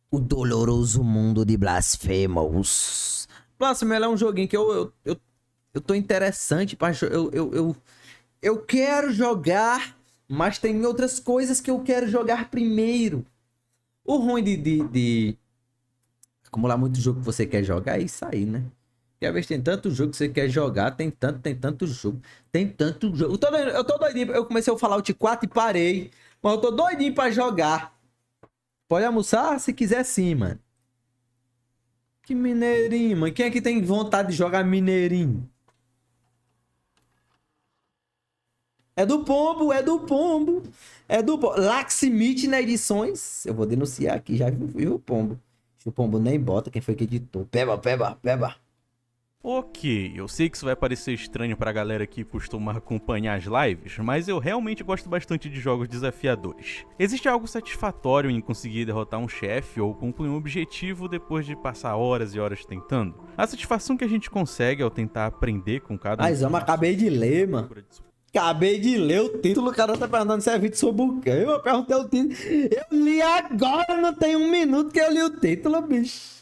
O doloroso mundo de Blasphemous. Blasphemous é um joguinho que eu tô interessante pra eu quero jogar, mas tem outras coisas que eu quero jogar primeiro. O ruim de acumular muito jogo que você quer jogar é isso aí, né? Porque às vezes tem tanto jogo que você quer jogar, tem tanto jogo. Tem tanto jogo. Eu tô doidinho, eu comecei o Fallout 4 e parei. Mas eu tô doidinho pra jogar. Pode almoçar se quiser sim, mano. Que mineirinho, mano. Quem é que tem vontade de jogar mineirinho? É do pombo, é do pombo. É do pombo. Laximite na edições. Eu vou denunciar aqui, já viu o pombo. O pombo nem bota, quem foi que editou? Peba, peba, peba. Ok, eu sei que isso vai parecer estranho pra galera que costuma acompanhar as lives, mas eu realmente gosto bastante de jogos desafiadores. Existe algo satisfatório em conseguir derrotar um chefe ou concluir um objetivo depois de passar horas e horas tentando. A satisfação que a gente consegue ao tentar aprender com cada Mas eu acabei de ler, mano. Acabei de ler o título, o cara tá perguntando se é vídeo sobre o quê? Eu perguntei o título. Eu li agora, não tem um minuto que eu li o título, bicho.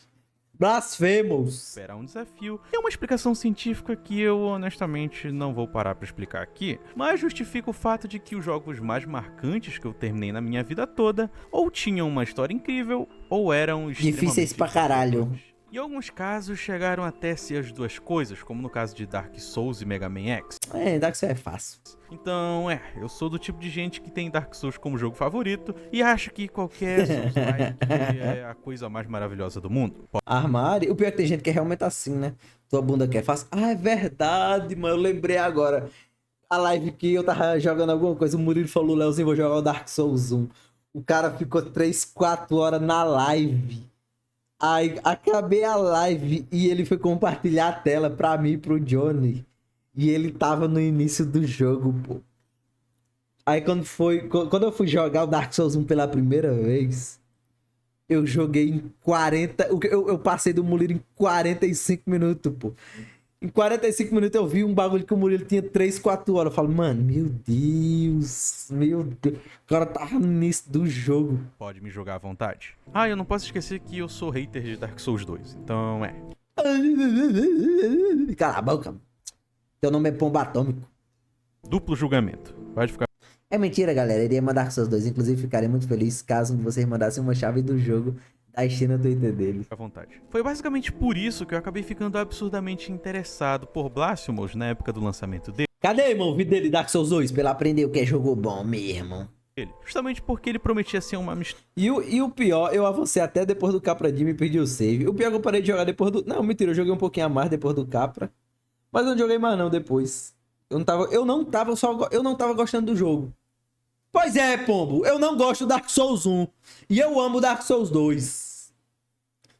Blasphemous. Superar um desafio. É uma explicação científica que eu honestamente não vou parar pra explicar aqui, mas justifica o fato de que os jogos mais marcantes que eu terminei na minha vida toda ou tinham uma história incrível ou eram difíceis pra caralho. Em alguns casos chegaram até ser as duas coisas, como no caso de Dark Souls e Mega Man X. Dark Souls é fácil. Então, eu sou do tipo de gente que tem Dark Souls como jogo favorito e acha que qualquer Souls-like é a coisa mais maravilhosa do mundo. Armário. O pior é que tem gente que é realmente assim, né? Tua bunda quer fácil. Ah, é verdade, mano. Eu lembrei agora. A live que eu tava jogando alguma coisa, o Murilo falou, Leozinho, vou jogar o Dark Souls 1. O cara ficou 3, 4 horas na live. Aí acabei a live e ele foi compartilhar a tela pra mim e pro Johnny. E ele tava no início do jogo, pô. Aí quando eu fui jogar o Dark Souls 1 pela primeira vez, eu joguei em 40... Eu passei do Murilo em 45 minutos, pô. Em 45 minutos eu vi um bagulho que o Murilo tinha 3, 4 horas. Eu falo, mano, meu Deus. O cara tava no início do jogo. Pode me jogar à vontade. Ah, eu não posso esquecer que eu sou hater de Dark Souls 2, então Cala a boca. Teu nome é Pombo Atômico. Duplo julgamento. Pode ficar É mentira, galera. Iria mandar Dark Souls 2. Inclusive, ficaria muito feliz caso vocês mandassem uma chave do jogo da Steam no Twitter dele. à vontade. Foi basicamente por isso que eu acabei ficando absurdamente interessado por Blasphemous na época do lançamento dele. Cadê, irmão, o vídeo dele, Dark Souls 2? Pra ele aprender o que é jogo bom mesmo. Justamente porque ele prometia ser uma mistura. E o pior, eu avancei até depois do Capra Jimmy e perdi o save. O pior é que eu parei de jogar depois do... Não, mentira, eu joguei um pouquinho a mais depois do Capra. Mas eu não joguei mais não depois. Eu não tava gostando do jogo. Pois é, pombo. Eu não gosto do Dark Souls 1. E eu amo Dark Souls 2.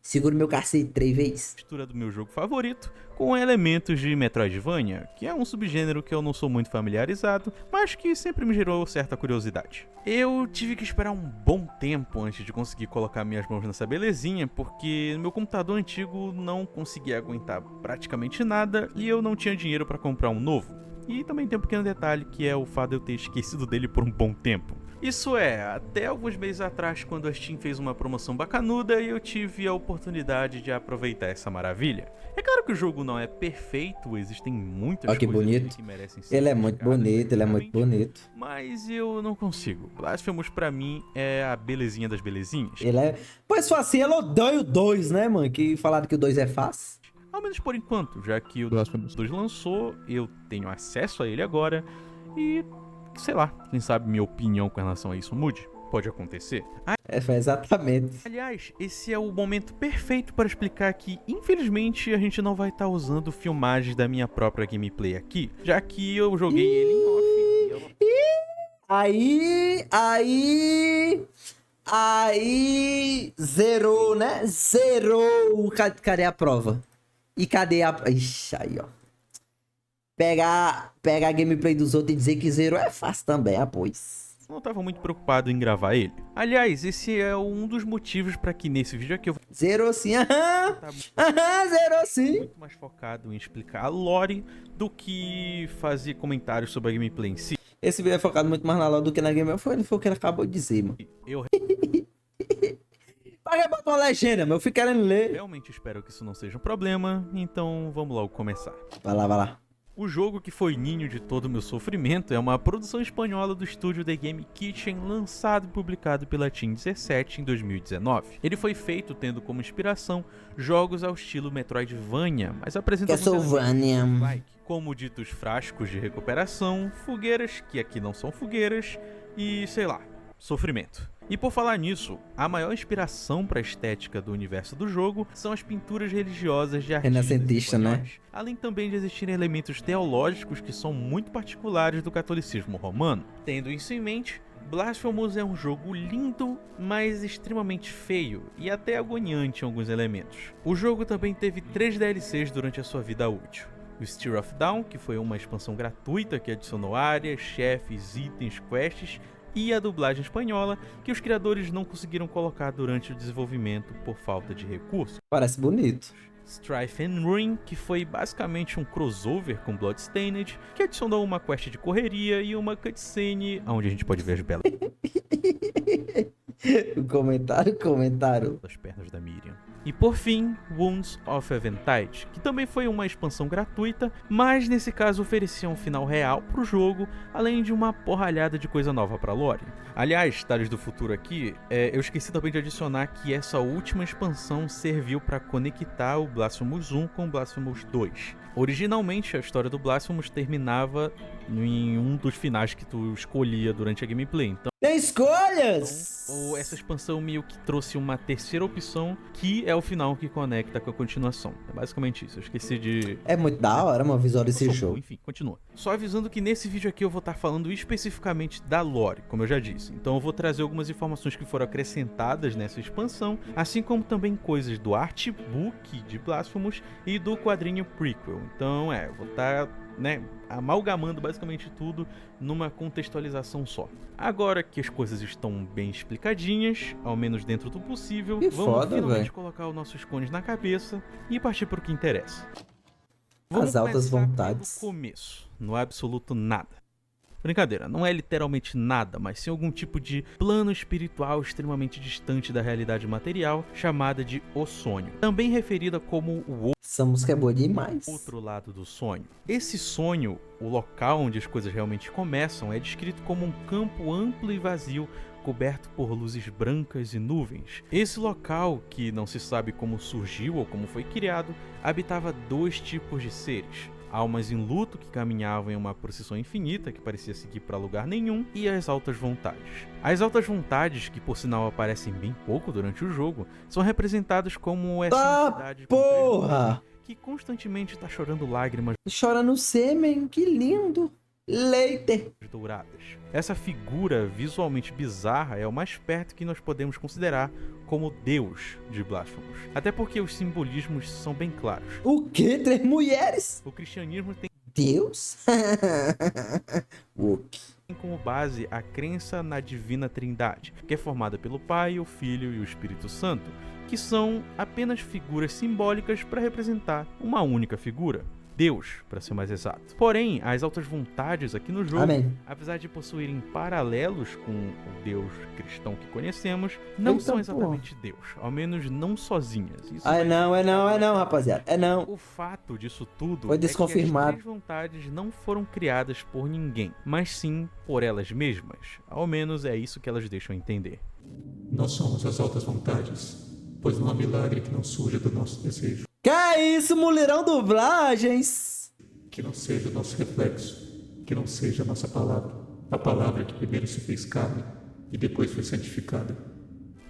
Seguro meu cacete 3 vezes. Mistura do meu jogo favorito com elementos de Metroidvania, que é um subgênero que eu não sou muito familiarizado, mas que sempre me gerou certa curiosidade. Eu tive que esperar um bom tempo antes de conseguir colocar minhas mãos nessa belezinha, porque meu computador antigo não conseguia aguentar praticamente nada e eu não tinha dinheiro para comprar um novo. E também tem um pequeno detalhe que é o fato de eu ter esquecido dele por um bom tempo. Isso é, até alguns meses atrás, quando a Steam fez uma promoção bacanuda e eu tive a oportunidade de aproveitar essa maravilha. É claro que o jogo não é perfeito, existem muitas Olha que coisas bonito. que merecem ser Ele é muito bonito, ele é muito bonito. Mas eu não consigo. Blasphemous pra mim é a belezinha das belezinhas. Ele é... Pois foi assim, ele odeia o 2, né, mano? Que falaram que o 2 é fácil. Ao menos por enquanto, já que o Blasphemous 2 lançou, eu tenho acesso a ele agora e, sei lá, quem sabe minha opinião com relação a isso mude. Pode acontecer. Foi exatamente. Aliás, esse é o momento perfeito para explicar que, infelizmente, a gente não vai estar usando filmagens da minha própria gameplay aqui, já que eu joguei ele em off. Aí, zerou, né? Zerou. Cadê a prova? E cadê a... Ixi, aí, ó. Pegar a gameplay dos outros e dizer que zerou é fácil também, pois. Não estava muito preocupado em gravar ele. Aliás, esse é um dos motivos para que nesse vídeo aqui eu zerou sim, zerou sim. Muito mais focado em explicar a lore do que fazer comentários sobre a gameplay em si. Esse vídeo é focado muito mais na lore do que na gameplay. Foi o que ele acabou de dizer, mano. Pra que bota uma legenda, meu? Eu fico querendo ler. Realmente espero que isso não seja um problema, então vamos logo começar. Vai lá, vai lá. O jogo que foi ninho de todo o meu sofrimento é uma produção espanhola do estúdio The Game Kitchen, lançado e publicado pela Team 17 em 2019. Ele foi feito tendo como inspiração jogos ao estilo Metroidvania, mas apresenta Castlevania. como ditos frascos de recuperação, fogueiras que aqui não são fogueiras e, sei lá, sofrimento. E por falar nisso, a maior inspiração para a estética do universo do jogo são as pinturas religiosas de artistas Renascentista, né? espanhóis, além também de existirem elementos teológicos que são muito particulares do catolicismo romano. Tendo isso em mente, Blasphemous é um jogo lindo, mas extremamente feio e até agoniante em alguns elementos. O jogo também teve 3 DLCs durante a sua vida útil. O Steer of Dawn, que foi uma expansão gratuita que adicionou áreas, chefes, itens, quests, e a dublagem espanhola, que os criadores não conseguiram colocar durante o desenvolvimento por falta de recursos. Parece bonito. Strife and Ruin, que foi basicamente um crossover com Bloodstained, que adicionou uma quest de correria e uma cutscene onde a gente pode ver as belas Comentário. das pernas da Miriam. E por fim, Wounds of Eventide, que também foi uma expansão gratuita, mas nesse caso oferecia um final real pro jogo, além de uma porralhada de coisa nova pra lore. Aliás, detalhes do futuro aqui, eu esqueci também de adicionar que essa última expansão serviu para conectar o Blasphemous 1 com o Blasphemous 2. Originalmente, a história do Blasphemous terminava em um dos finais que tu escolhia durante a gameplay. Então, Tem escolhas! essa expansão meio que trouxe uma terceira opção, que é o final que conecta com a continuação. É basicamente isso. Eu esqueci de... É muito da hora, mano, visual desse jogo. Enfim, continua. Só avisando que nesse vídeo aqui eu vou estar falando especificamente da lore, como eu já disse. Então eu vou trazer algumas informações que foram acrescentadas nessa expansão, assim como também coisas do artbook de Blasphemous e do quadrinho prequel. Então, eu vou estar, amalgamando basicamente tudo numa contextualização só. Agora que as coisas estão bem explicadinhas, ao menos dentro do possível, Que vamos foda, finalmente véio. colocar os nossos cones na cabeça e partir pro que interessa. Vamos As altas começar vontades. pelo começo, no absoluto nada. Brincadeira, não é literalmente nada, mas sim algum tipo de plano espiritual extremamente distante da realidade material, chamada de O Sonho, também referida como o Essa música é boa demais. outro lado do sonho. Esse sonho, o local onde as coisas realmente começam, é descrito como um campo amplo e vazio, coberto por luzes brancas e nuvens. Esse local, que não se sabe como surgiu ou como foi criado, habitava 2 tipos de seres: almas em luto que caminhavam em uma procissão infinita que parecia seguir para lugar nenhum, e as altas vontades. As altas vontades, que por sinal aparecem bem pouco durante o jogo, são representadas como essa entidade com 3 Porra! olhos que constantemente está chorando lágrimas Chora no sêmen, que lindo. Leite. douradas. Essa figura visualmente bizarra é o mais perto que nós podemos considerar como Deus de Blasphemous. Até porque os simbolismos são bem claros. O quê? 3 mulheres? O cristianismo tem Deus? Wook. como base a crença na Divina Trindade, que é formada pelo Pai, o Filho e o Espírito Santo, que são apenas figuras simbólicas para representar uma única figura. Deus, para ser mais exato. Porém, as altas vontades aqui no jogo, Amém. apesar de possuírem paralelos com o Deus cristão que conhecemos, não Eita são porra. exatamente Deus, ao menos não sozinhas. Isso É vai- não, rapaziada. É não. O fato disso tudo Foi é que desconfirmado. as 3 vontades não foram criadas por ninguém, mas sim por elas mesmas. Ao menos é isso que elas deixam entender. Nós somos as altas vontades, pois não há milagre que não surja do nosso desejo, Que é isso, mulherão dublagens? que não seja o nosso reflexo, que não seja a nossa palavra, a palavra que primeiro se fez carne e depois foi santificada.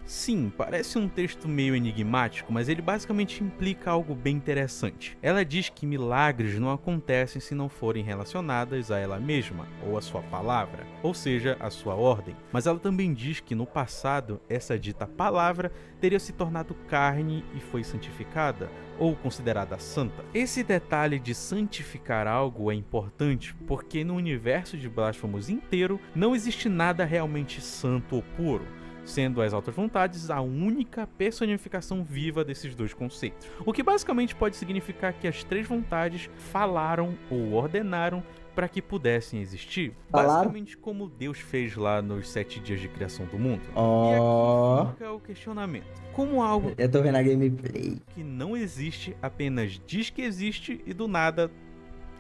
Sim, parece um texto meio enigmático, mas ele basicamente implica algo bem interessante. Ela diz que milagres não acontecem se não forem relacionadas a ela mesma, ou a sua palavra, ou seja, a sua ordem. Mas ela também diz que no passado, essa dita palavra teria se tornado carne e foi santificada, ou considerada santa. Esse detalhe de santificar algo é importante porque no universo de Blasphemous inteiro não existe nada realmente santo ou puro, sendo as altas vontades a única personificação viva desses 2 conceitos. O que basicamente pode significar que as 3 vontades falaram ou ordenaram para que pudessem existir, Falaram? basicamente como Deus fez lá nos 7 dias de criação do mundo. Ó. E aqui fica o questionamento. Como algo Eu tô vendo a gameplay. que não existe apenas diz que existe e do nada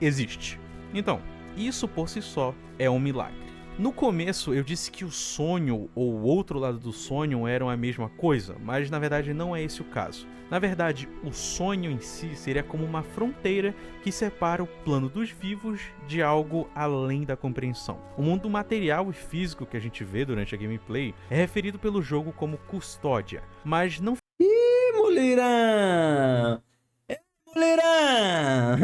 existe? Então, isso por si só é um milagre. No começo eu disse que o sonho ou o outro lado do sonho eram a mesma coisa, mas na verdade não é esse o caso. Na verdade, o sonho em si seria como uma fronteira que separa o plano dos vivos de algo além da compreensão. O mundo material e físico que a gente vê durante a gameplay é referido pelo jogo como custódia, mas não Ih, mulherão! Ih, mulherão!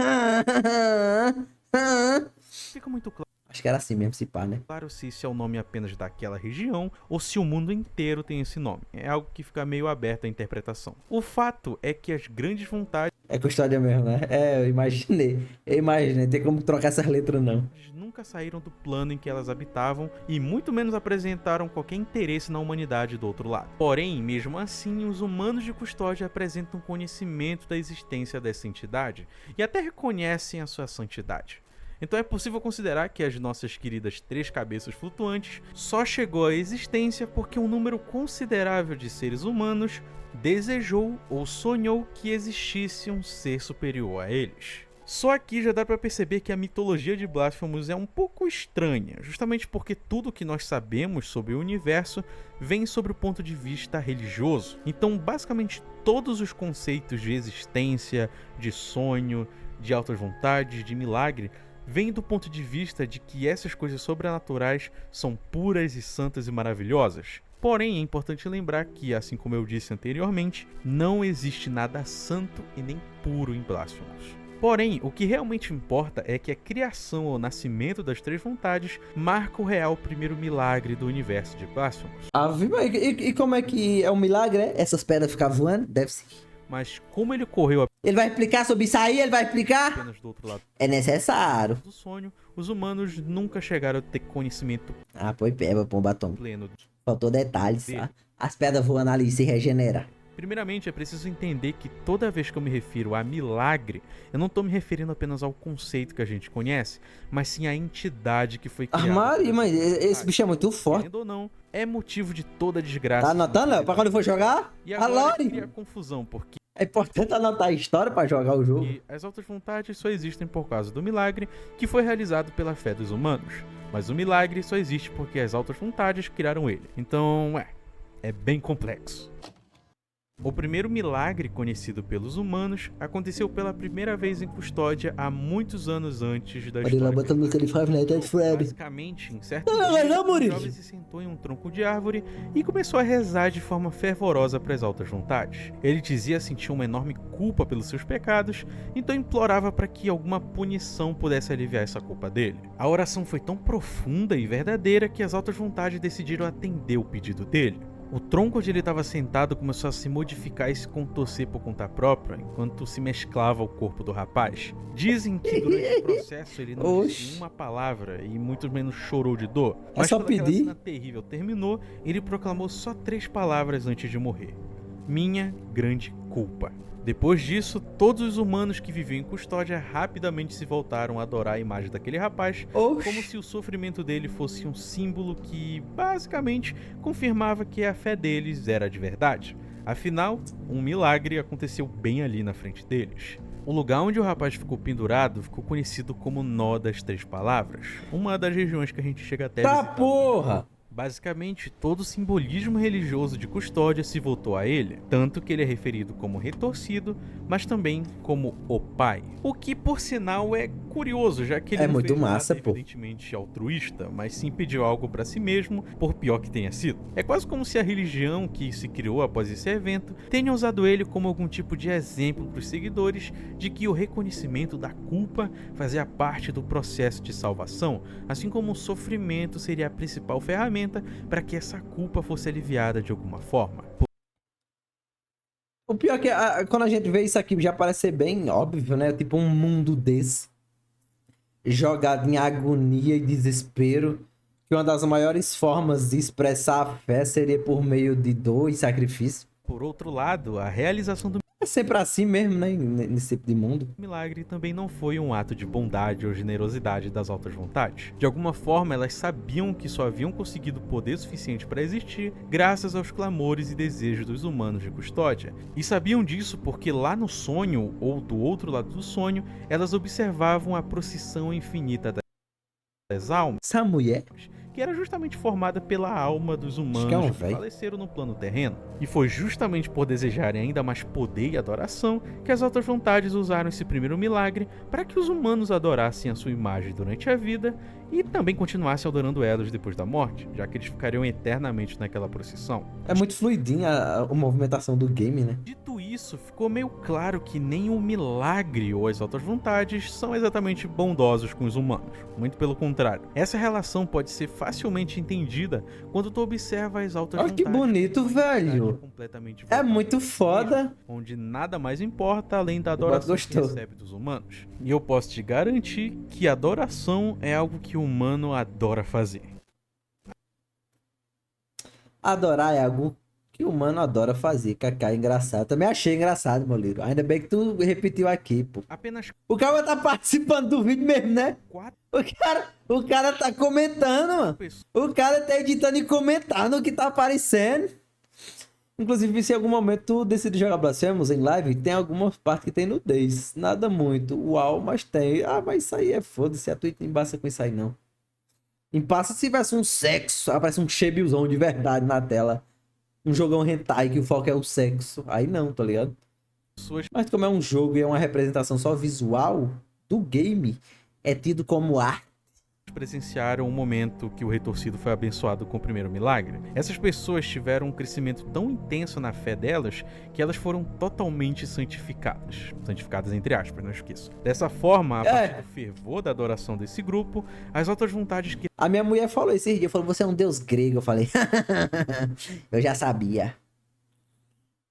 fica muito claro Acho que era assim mesmo, se pá, né? se isso é o nome apenas daquela região ou se o mundo inteiro tem esse nome. É algo que fica meio aberto à interpretação. O fato é que as grandes vontades É custódia mesmo, né? É, eu imaginei. Tem como trocar essas letras, não. nunca saíram do plano em que elas habitavam e muito menos apresentaram qualquer interesse na humanidade do outro lado. Porém, mesmo assim, os humanos de Custódia apresentam conhecimento da existência dessa entidade e até reconhecem a sua santidade. Então é possível considerar que as nossas queridas três cabeças flutuantes só chegou à existência porque um número considerável de seres humanos desejou ou sonhou que existisse um ser superior a eles. Só aqui já dá pra perceber que a mitologia de Blasphemous é um pouco estranha, justamente porque tudo que nós sabemos sobre o universo vem sobre o ponto de vista religioso. Então, basicamente, todos os conceitos de existência, de sonho, de altas vontades, de milagre, vem do ponto de vista de que essas coisas sobrenaturais são puras e santas e maravilhosas. Porém, é importante lembrar que, assim como eu disse anteriormente, não existe nada santo e nem puro em Blasphemous. Porém, o que realmente importa é que a criação ou nascimento das três vontades marca o real primeiro milagre do universo de Blasphemous. E como é que é um milagre, é? Essas pedras ficar voando? Deve ser. Mas como ele ocorreu Ele vai explicar sobre isso aí? Ele vai explicar? apenas do outro lado É necessário. do sonho, os humanos nunca chegaram a ter conhecimento Ah, põe peba, põe batom. pleno. Faltou detalhes. As pedras voando ali se regenera. Primeiramente, é preciso entender que toda vez que eu me refiro a milagre, eu não estou me referindo apenas ao conceito que a gente conhece, mas sim à entidade que foi criada. Armário, mas esse bicho é muito forte. Querendo ou não, é motivo de toda a desgraça. Tá anotando? Pra quando eu for jogar? E A agora Lore. cria confusão, porque É importante anotar a história pra jogar o jogo. as altas vontades só existem por causa do milagre que foi realizado pela fé dos humanos. Mas o milagre só existe porque as altas vontades criaram ele. Então, é bem complexo. O primeiro milagre conhecido pelos humanos aconteceu pela primeira vez em Custódia há muitos anos antes da Olha lá, história. bota a música de Five Nights at Freddy. Basicamente, em certo Não, dia, não, o Murilo. jovem se sentou em um tronco de árvore e começou a rezar de forma fervorosa para as altas vontades. Ele dizia sentir uma enorme culpa pelos seus pecados, então implorava para que alguma punição pudesse aliviar essa culpa dele. A oração foi tão profunda e verdadeira que as altas vontades decidiram atender o pedido dele. O tronco onde ele estava sentado começou a se modificar e se contorcer por conta própria, enquanto se mesclava ao corpo do rapaz. Dizem que durante o processo ele não disse uma palavra e muito menos chorou de dor. Mas só quando aquela pedir? cena terrível terminou, ele proclamou só 3 palavras antes de morrer. Minha grande culpa. Depois disso, todos os humanos que viviam em Custódia rapidamente se voltaram a adorar a imagem daquele rapaz, como se o sofrimento dele fosse um símbolo que, basicamente, confirmava que a fé deles era de verdade. Afinal, um milagre aconteceu bem ali na frente deles. O lugar onde o rapaz ficou pendurado ficou conhecido como Nó das Três Palavras, uma das regiões que a gente chega até a Tá visitar. porra! Basicamente, todo o simbolismo religioso de Custódia se voltou a ele, tanto que ele é referido como retorcido, mas também como o pai. O que, por sinal, é curioso, já que ele É não muito fez massa, nada pô. evidentemente altruísta, mas sim pediu algo pra si mesmo, por pior que tenha sido. É quase como se a religião que se criou após esse evento tenha usado ele como algum tipo de exemplo para os seguidores de que o reconhecimento da culpa fazia parte do processo de salvação, assim como o sofrimento seria a principal ferramenta para que essa culpa fosse aliviada de alguma forma. O pior é que quando a gente vê isso aqui já parece ser bem óbvio, né? Tipo um mundo desse. Jogado em agonia e desespero. Que uma das maiores formas de expressar a fé seria por meio de dor e sacrifício. Por outro lado, a realização do É sempre assim mesmo, né? Nesse tipo de mundo. O milagre também não foi um ato de bondade ou generosidade das altas vontades. De alguma forma, elas sabiam que só haviam conseguido poder suficiente para existir graças aos clamores e desejos dos humanos de Custódia. E sabiam disso porque lá no sonho, ou do outro lado do sonho, elas observavam a procissão infinita das almas, Essa mulher. que era justamente formada pela alma dos Acho que é um humanos que véi. faleceram no plano terreno. E foi justamente por desejarem ainda mais poder e adoração que as altas vontades usaram esse primeiro milagre para que os humanos adorassem a sua imagem durante a vida e também continuassem adorando elas depois da morte, já que eles ficariam eternamente naquela procissão. É muito fluidinha a movimentação do game, né? Dito isso, ficou meio claro que nem o milagre ou as altas vontades são exatamente bondosos com os humanos. Muito pelo contrário. Essa relação pode ser facilmente entendida quando tu observa as altas Olha vontades. que bonito, como uma entidade velho. completamente É voltada muito para si foda. mesma, onde nada mais importa além da O Boto adoração que gostou. recebe dos humanos. E eu posso te garantir que adoração é algo que o humano adora fazer. Adorar é algo que o humano adora fazer. Kaká, engraçado. Também achei engraçado, meu Liro. Ainda bem que tu repetiu aqui, pô. Apenas O cara tá participando do vídeo mesmo, né? 4 O cara tá comentando, mano. pessoas O cara tá editando e comentando o que tá aparecendo. Inclusive, se em algum momento tu decidir jogar Blasphemous em live, tem algumas partes que tem nudez. Nada muito. Uau, mas tem. Ah, mas isso aí é foda-se. A Twitch não embaça com isso aí, não. Embaça se tivesse um sexo. Aparece um chebiozão de verdade na tela. Um jogão hentai que o foco é o sexo. Aí não, tá ligado? Mas como é um jogo e é uma representação só visual do game, é tido como arte. presenciaram o momento que o retorcido foi abençoado com o primeiro milagre. Essas pessoas tiveram um crescimento tão intenso na fé delas que elas foram totalmente santificadas. Santificadas entre aspas, não esqueço. Dessa forma, a partir do fervor da adoração desse grupo, as altas vontades que A minha mulher falou esses dias, falou, você é um deus grego. Eu falei, eu já sabia.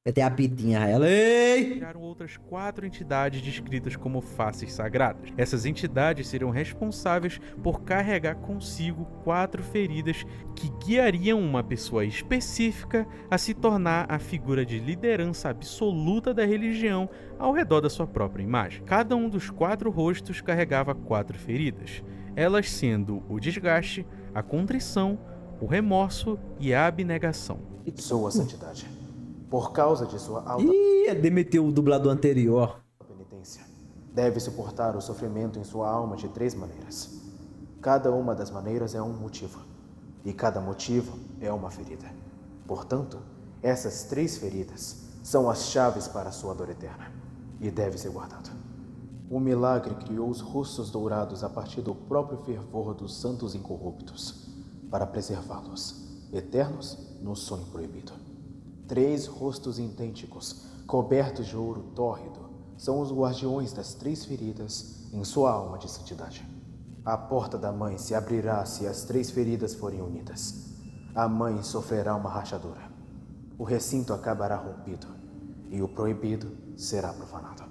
Eu tenho a pitinha, ela, ei! criaram outras 4 entidades descritas como faces sagradas. Essas entidades seriam responsáveis por carregar consigo 4 feridas que guiariam uma pessoa específica a se tornar a figura de liderança absoluta da religião ao redor da sua própria imagem. Cada um dos 4 rostos carregava 4 feridas, elas sendo o desgaste, a contrição, o remorso e a abnegação. Sua santidade, por causa de sua alta Ih, demeteu o dublador anterior. penitência, deve suportar o sofrimento em sua alma de 3 maneiras. Cada uma das maneiras é um motivo, e cada motivo é uma ferida. Portanto, essas 3 feridas são as chaves para a sua dor eterna, e deve ser guardado. O milagre criou os rostos dourados a partir do próprio fervor dos santos incorruptos, para preservá-los, eternos no sonho proibido. 3 rostos idênticos, cobertos de ouro tórrido, são os guardiões das 3 feridas em sua alma de santidade. A porta da mãe se abrirá se as 3 feridas forem unidas. A mãe sofrerá uma rachadura. O recinto acabará rompido, e o proibido será profanado.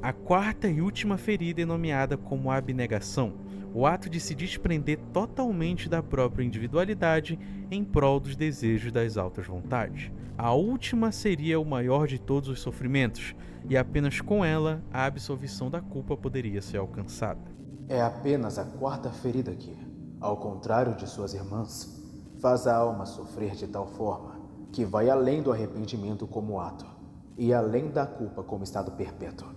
A 4ª e última ferida é nomeada como a abnegação, o ato de se desprender totalmente da própria individualidade em prol dos desejos das altas vontades. A última seria o maior de todos os sofrimentos, e apenas com ela a absolvição da culpa poderia ser alcançada. É apenas a 4ª ferida que, ao contrário de suas irmãs, faz a alma sofrer de tal forma que vai além do arrependimento como ato e além da culpa como estado perpétuo.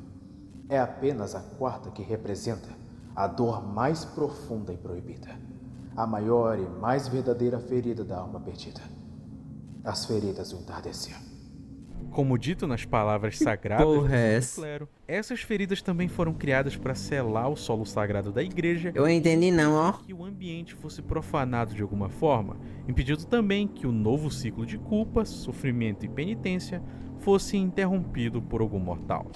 É apenas a 4ª que representa a dor mais profunda e proibida, a maior e mais verdadeira ferida da alma perdida. As feridas do entardecer. Como dito nas palavras sagradas do porra é Santo essa? Clero, essas feridas também foram criadas para selar o solo sagrado da igreja Eu entendi não, ó. que o ambiente fosse profanado de alguma forma, impedindo também que o novo ciclo de culpa, sofrimento e penitência fosse interrompido por algum mortal.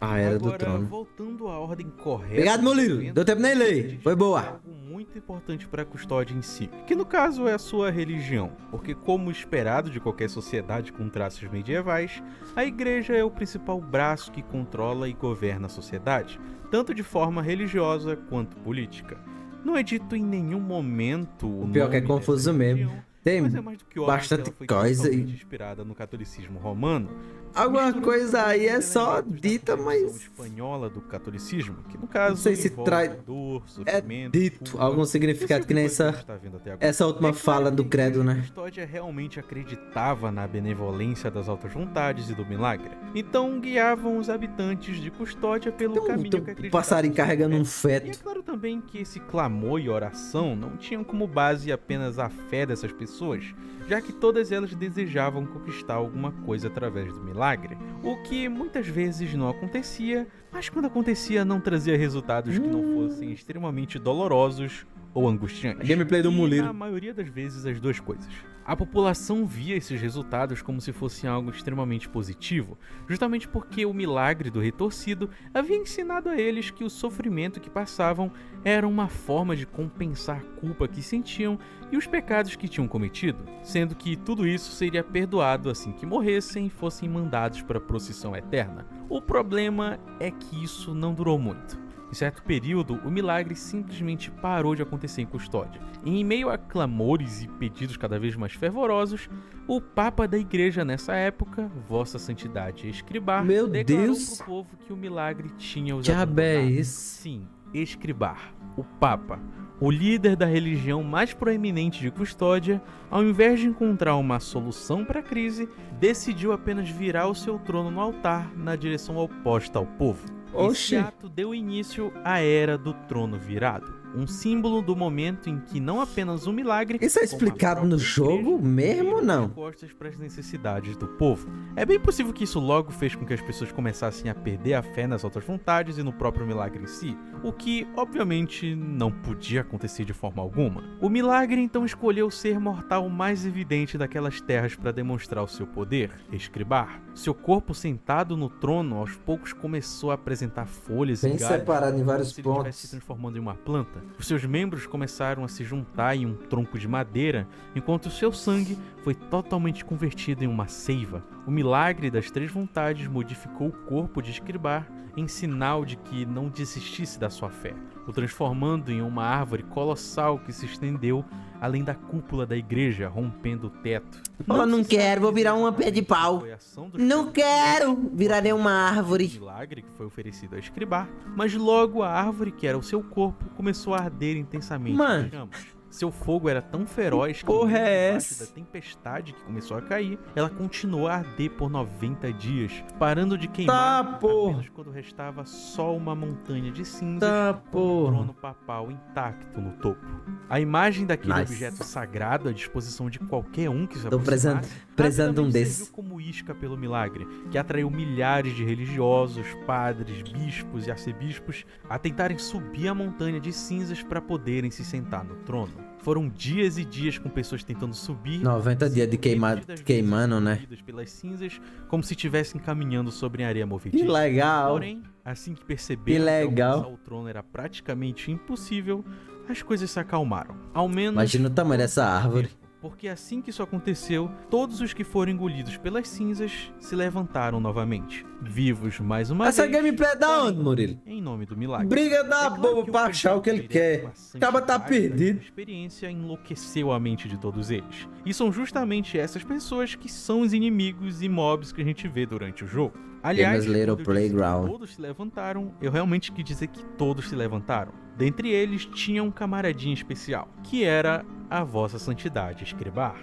A Era do Agora, Trono. voltando à ordem correta... Obrigado, meu dos Liro. eventos, Deu tempo nem a ler. gente Foi boa. tem algo muito importante para a custódia em si, que no caso é a sua religião, porque como esperado de qualquer sociedade com traços medievais, a igreja é o principal braço que controla e governa a sociedade, tanto de forma religiosa quanto política. Não é dito em nenhum momento o pior que é nome confuso dessa mesmo. religião, Tem mas é mais do que óbvio bastante que ela foi coisa totalmente e... inspirada no catolicismo romano, Alguma misturando coisa aí é elementos só da dita, concepção mas espanhola do catolicismo, que no caso não sei se envolve traz. dor, É sofrimento, dito culpa, algum esse significado tipo que de nem coisa que a essa, gente tá vendo até agora. essa última É claro fala que do a credo, igreja né? Custódia realmente acreditava na benevolência das altas vontades e do milagre. Então guiavam os habitantes de Custódia pelo caminho Tem que um acreditavam passarinho ser carregando um correto. E é feto. claro também que esse clamor e oração não tinham como base apenas a fé dessas pessoas, já que todas elas desejavam conquistar alguma coisa através do milagre, o que muitas vezes não acontecia, mas quando acontecia não trazia resultados que não fossem extremamente dolorosos ou angustiantes. A gameplay do E, Muliro. na maioria das vezes, as duas coisas. A população via esses resultados como se fosse algo extremamente positivo, justamente porque o milagre do retorcido havia ensinado a eles que o sofrimento que passavam era uma forma de compensar a culpa que sentiam e os pecados que tinham cometido, sendo que tudo isso seria perdoado assim que morressem e fossem mandados para a procissão eterna. O problema é que isso não durou muito. Em certo período, o milagre simplesmente parou de acontecer em Custódia. E em meio a clamores e pedidos cada vez mais fervorosos, o Papa da Igreja nessa época, Vossa Santidade Escribar, Meu declarou Deus! pro povo que o milagre tinha os Diabo é abandonado. esse? Sim, Escribar, o Papa, o líder da religião mais proeminente de Custódia, ao invés de encontrar uma solução para a crise, decidiu apenas virar o seu trono no altar na direção oposta ao povo. Oxi. Esse ato deu início à Era do Trono Virado, um símbolo do momento em que não apenas o milagre, Isso é como a explicado própria no jogo igreja, mesmo ou viram não? as costas para as necessidades do povo. É bem possível que isso logo fez com que as pessoas começassem a perder a fé nas outras vontades e no próprio milagre em si, o que obviamente não podia acontecer de forma alguma. O milagre então escolheu o ser mortal mais evidente daquelas terras para demonstrar o seu poder, Escribar. Seu corpo sentado no trono aos poucos começou a apresentar folhas Bem e galhos, separado em vários como se ele estivesse se pontos. transformando em uma planta. Os seus membros começaram a se juntar em um tronco de madeira, enquanto o seu sangue foi totalmente convertido em uma seiva. O milagre das três vontades modificou o corpo de Escribar em sinal de que não desistisse da sua fé, o transformando em uma árvore colossal que se estendeu além da cúpula da igreja, rompendo o teto. Eu não se quero, sabe vou virar dizer uma pé de exatamente pau. se foi a ação dos Não povos quero! Virarei uma árvore. milagre que foi oferecido a Escribar, mas logo a árvore, que era o seu corpo, começou a arder intensamente Mano. em chamas. Seu fogo era tão feroz que, porra é debaixo essa? da tempestade que começou a cair, ela continuou a arder por 90 dias, parando de queimar Tá, porra. apenas quando restava só uma montanha de cinzas Tá, com o porra. trono papal intacto no topo. A imagem daquele Nice. objeto sagrado à disposição de qualquer um que se Tô aproximasse precisando de um rapidamente desses. serviu como isca pelo milagre, que atraiu milhares de religiosos, padres, bispos e arcebispos a tentarem subir a montanha de cinzas para poderem se sentar no trono. Foram dias e dias com pessoas tentando subir, 90 dias de repetidas vezes queimando, né? movidas pelas cinzas, como se estivessem caminhando sobre areia Que movediça. legal. Porém, assim que perceberam Que legal. alcançar o trono era praticamente impossível, as coisas se acalmaram. Ao menos Imagina o tamanho dessa árvore. porque assim que isso aconteceu, todos os que foram engolidos pelas cinzas se levantaram novamente, vivos mais uma Essa vez, gameplay é da onde, Murilo? em nome do milagre. Briga da É claro boba que pra o achar o que ele contato direto quer. com a O cara tá santidade da perdido. experiência enlouqueceu a mente de todos eles. E são justamente essas pessoas que são os inimigos e mobs que a gente vê durante o jogo. Aliás, Gamer's Little quando eu disse que Playground. todos se levantaram, eu realmente quis dizer que todos se levantaram. Dentre eles tinha um camaradinho especial, que era a Vossa Santidade Escribar.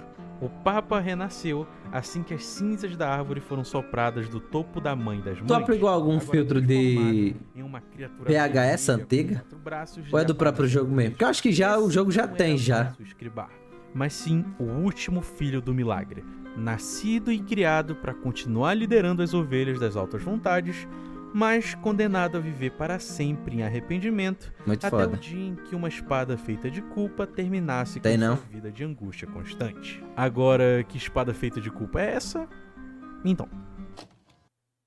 O Papa renasceu assim que as cinzas da árvore foram sopradas do topo da Mãe das Mães. Tu aplicou algum agora filtro de transformado em uma criatura VHS vermelha com antiga? 4 braços Ou é de do próprio aparência jogo mesmo? Porque eu acho que já o jogo já não tem era já. nosso Escribar, mas sim o último filho do milagre, nascido e criado para continuar liderando as ovelhas das altas vontades, mas condenado a viver para sempre em arrependimento Muito até foda. o dia em que uma espada feita de culpa terminasse Tem com não? sua vida de angústia constante. Agora, que espada feita de culpa é essa? Então,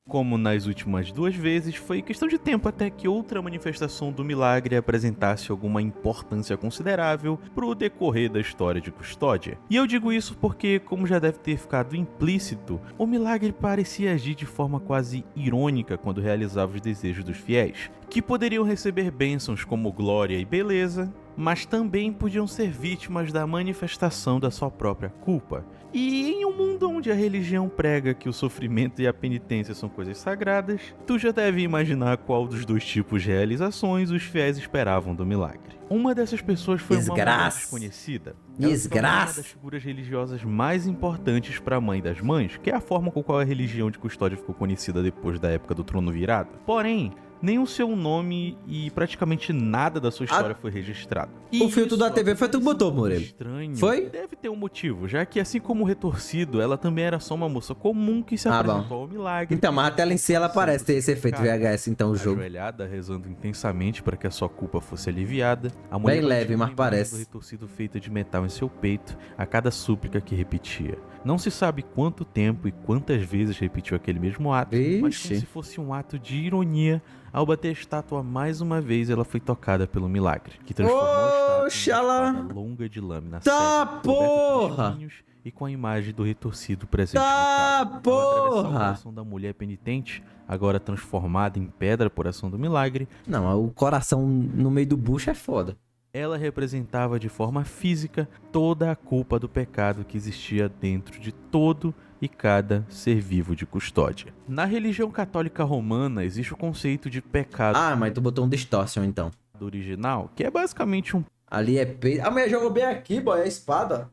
como nas últimas duas vezes, foi questão de tempo até que outra manifestação do milagre apresentasse alguma importância considerável pro decorrer da história de Custódia. E eu digo isso porque, como já deve ter ficado implícito, o milagre parecia agir de forma quase irônica quando realizava os desejos dos fiéis, que poderiam receber bênçãos como glória e beleza, mas também podiam ser vítimas da manifestação da sua própria culpa. E em um mundo onde a religião prega que o sofrimento e a penitência são coisas sagradas, tu já deve imaginar qual dos dois tipos de realizações os fiéis esperavam do milagre. Uma dessas pessoas foi uma mulher Desgraça. desconhecida. Ela se tornou uma das figuras religiosas mais importantes para a Mãe das Mães, que é a forma com qual a religião de custódia ficou conhecida depois da época do Trono Virado. Porém, nem o seu nome e praticamente nada da sua história foi registrado. O filtro da TV foi tu que botou, Murilo. Estranho. Foi? Deve ter um motivo, já que assim como o Retorcido, ela também era só uma moça comum que se apresentou ao milagre. Então, mas a tela em si ela parece ter esse efeito VHS, então o jogo. Ajoelhada, rezando intensamente para que a sua culpa fosse aliviada. A mulher Bem leve, mas do parece. retorcido feito de metal em seu peito a cada súplica que repetia. Não se sabe quanto tempo e quantas vezes repetiu aquele mesmo ato, mas como Vixe. se fosse um ato de ironia. Ao bater a estátua mais uma vez, ela foi tocada pelo milagre, que transformou a estátua Oxalá. em uma espada longa de lâmina Tá, cega, coberta porra. por espinhos e com a imagem do retorcido presente Tá, no cabo. Ao atravessar o porra. coração da mulher penitente, agora transformada em pedra por ação do milagre, Não, o coração no meio do bucho é foda. ela representava de forma física toda a culpa do pecado que existia dentro de todo e cada ser vivo de custódia. Na religião católica romana existe o conceito de pecado Ah, mas tu botou um distortion então. original, que é basicamente um Ali é peito. A mulher jogou bem aqui, boy, a espada.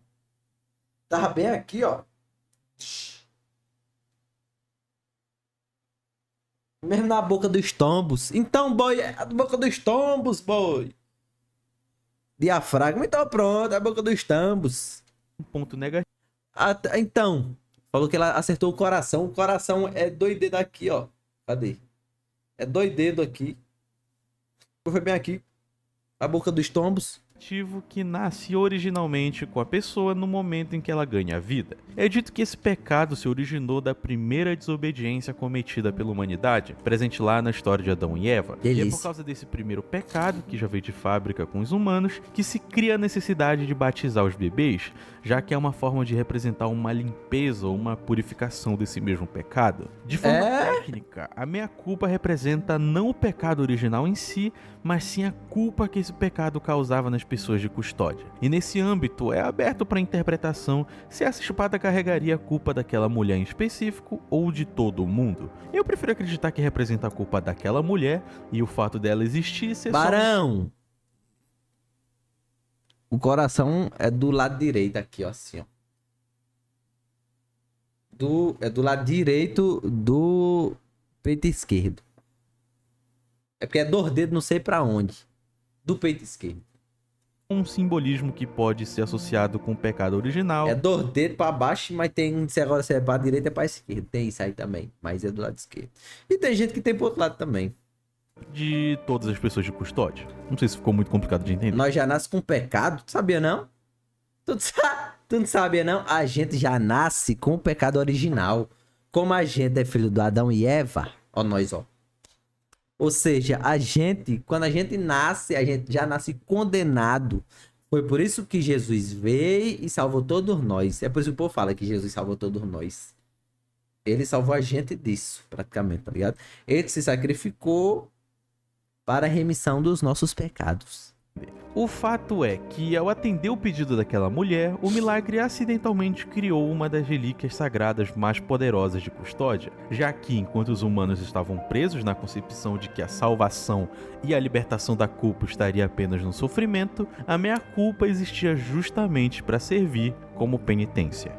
Tava bem aqui, ó. Mesmo na boca dos tombos. Então, boy, é a boca dos tombos, boy. Diafragma, então pronto, é a boca dos tombos. ponto negativo. Então, falou que ela acertou o coração. O coração é 2 dedos aqui, ó. Cadê? É 2 dedos aqui. Foi bem aqui. A boca dos tombos. Que nasce originalmente com a pessoa no momento em que ela ganha a vida. É dito que esse pecado se originou da primeira desobediência cometida pela humanidade, presente lá na história de Adão e Eva. E é Delícia. por causa desse primeiro pecado, que já veio de fábrica com os humanos, que se cria a necessidade de batizar os bebês, já que é uma forma de representar uma limpeza ou uma purificação desse mesmo pecado. De forma técnica, a meia-culpa representa não o pecado original em si, mas sim a culpa que esse pecado causava nas pessoas de custódia. E nesse âmbito é aberto para interpretação se essa espada carregaria a culpa daquela mulher em específico ou de todo o mundo. Eu prefiro acreditar que representa a culpa daquela mulher e o fato dela existir ser Barão! O coração é do lado direito aqui, ó, assim, ó. É do lado direito do peito esquerdo. É porque é 2 dedos, não sei pra onde. Do peito esquerdo. um simbolismo que pode ser associado com o pecado original. É 2 dedos pra baixo, mas tem, se agora se é pra direita, é pra esquerda. Tem isso aí também, mas é do lado esquerdo. E tem gente que tem pro outro lado também. De todas as pessoas de custódia. Não sei se ficou muito complicado de entender. Nós já nasce com pecado, tu sabia não? Tu não sabia não? A gente já nasce com o pecado original. Como a gente é filho do Adão e Eva, ó nós, ó. Ou seja, a gente, quando a gente nasce, a gente já nasce condenado. Foi por isso que Jesus veio e salvou todos nós. É por isso que o povo fala que Jesus salvou todos nós. Ele salvou a gente disso, praticamente, tá ligado? Ele se sacrificou para a remissão dos nossos pecados. O fato é que, ao atender o pedido daquela mulher, o milagre acidentalmente criou uma das relíquias sagradas mais poderosas de custódia, já que, enquanto os humanos estavam presos na concepção de que a salvação e a libertação da culpa estaria apenas no sofrimento, a meia-culpa existia justamente para servir como penitência.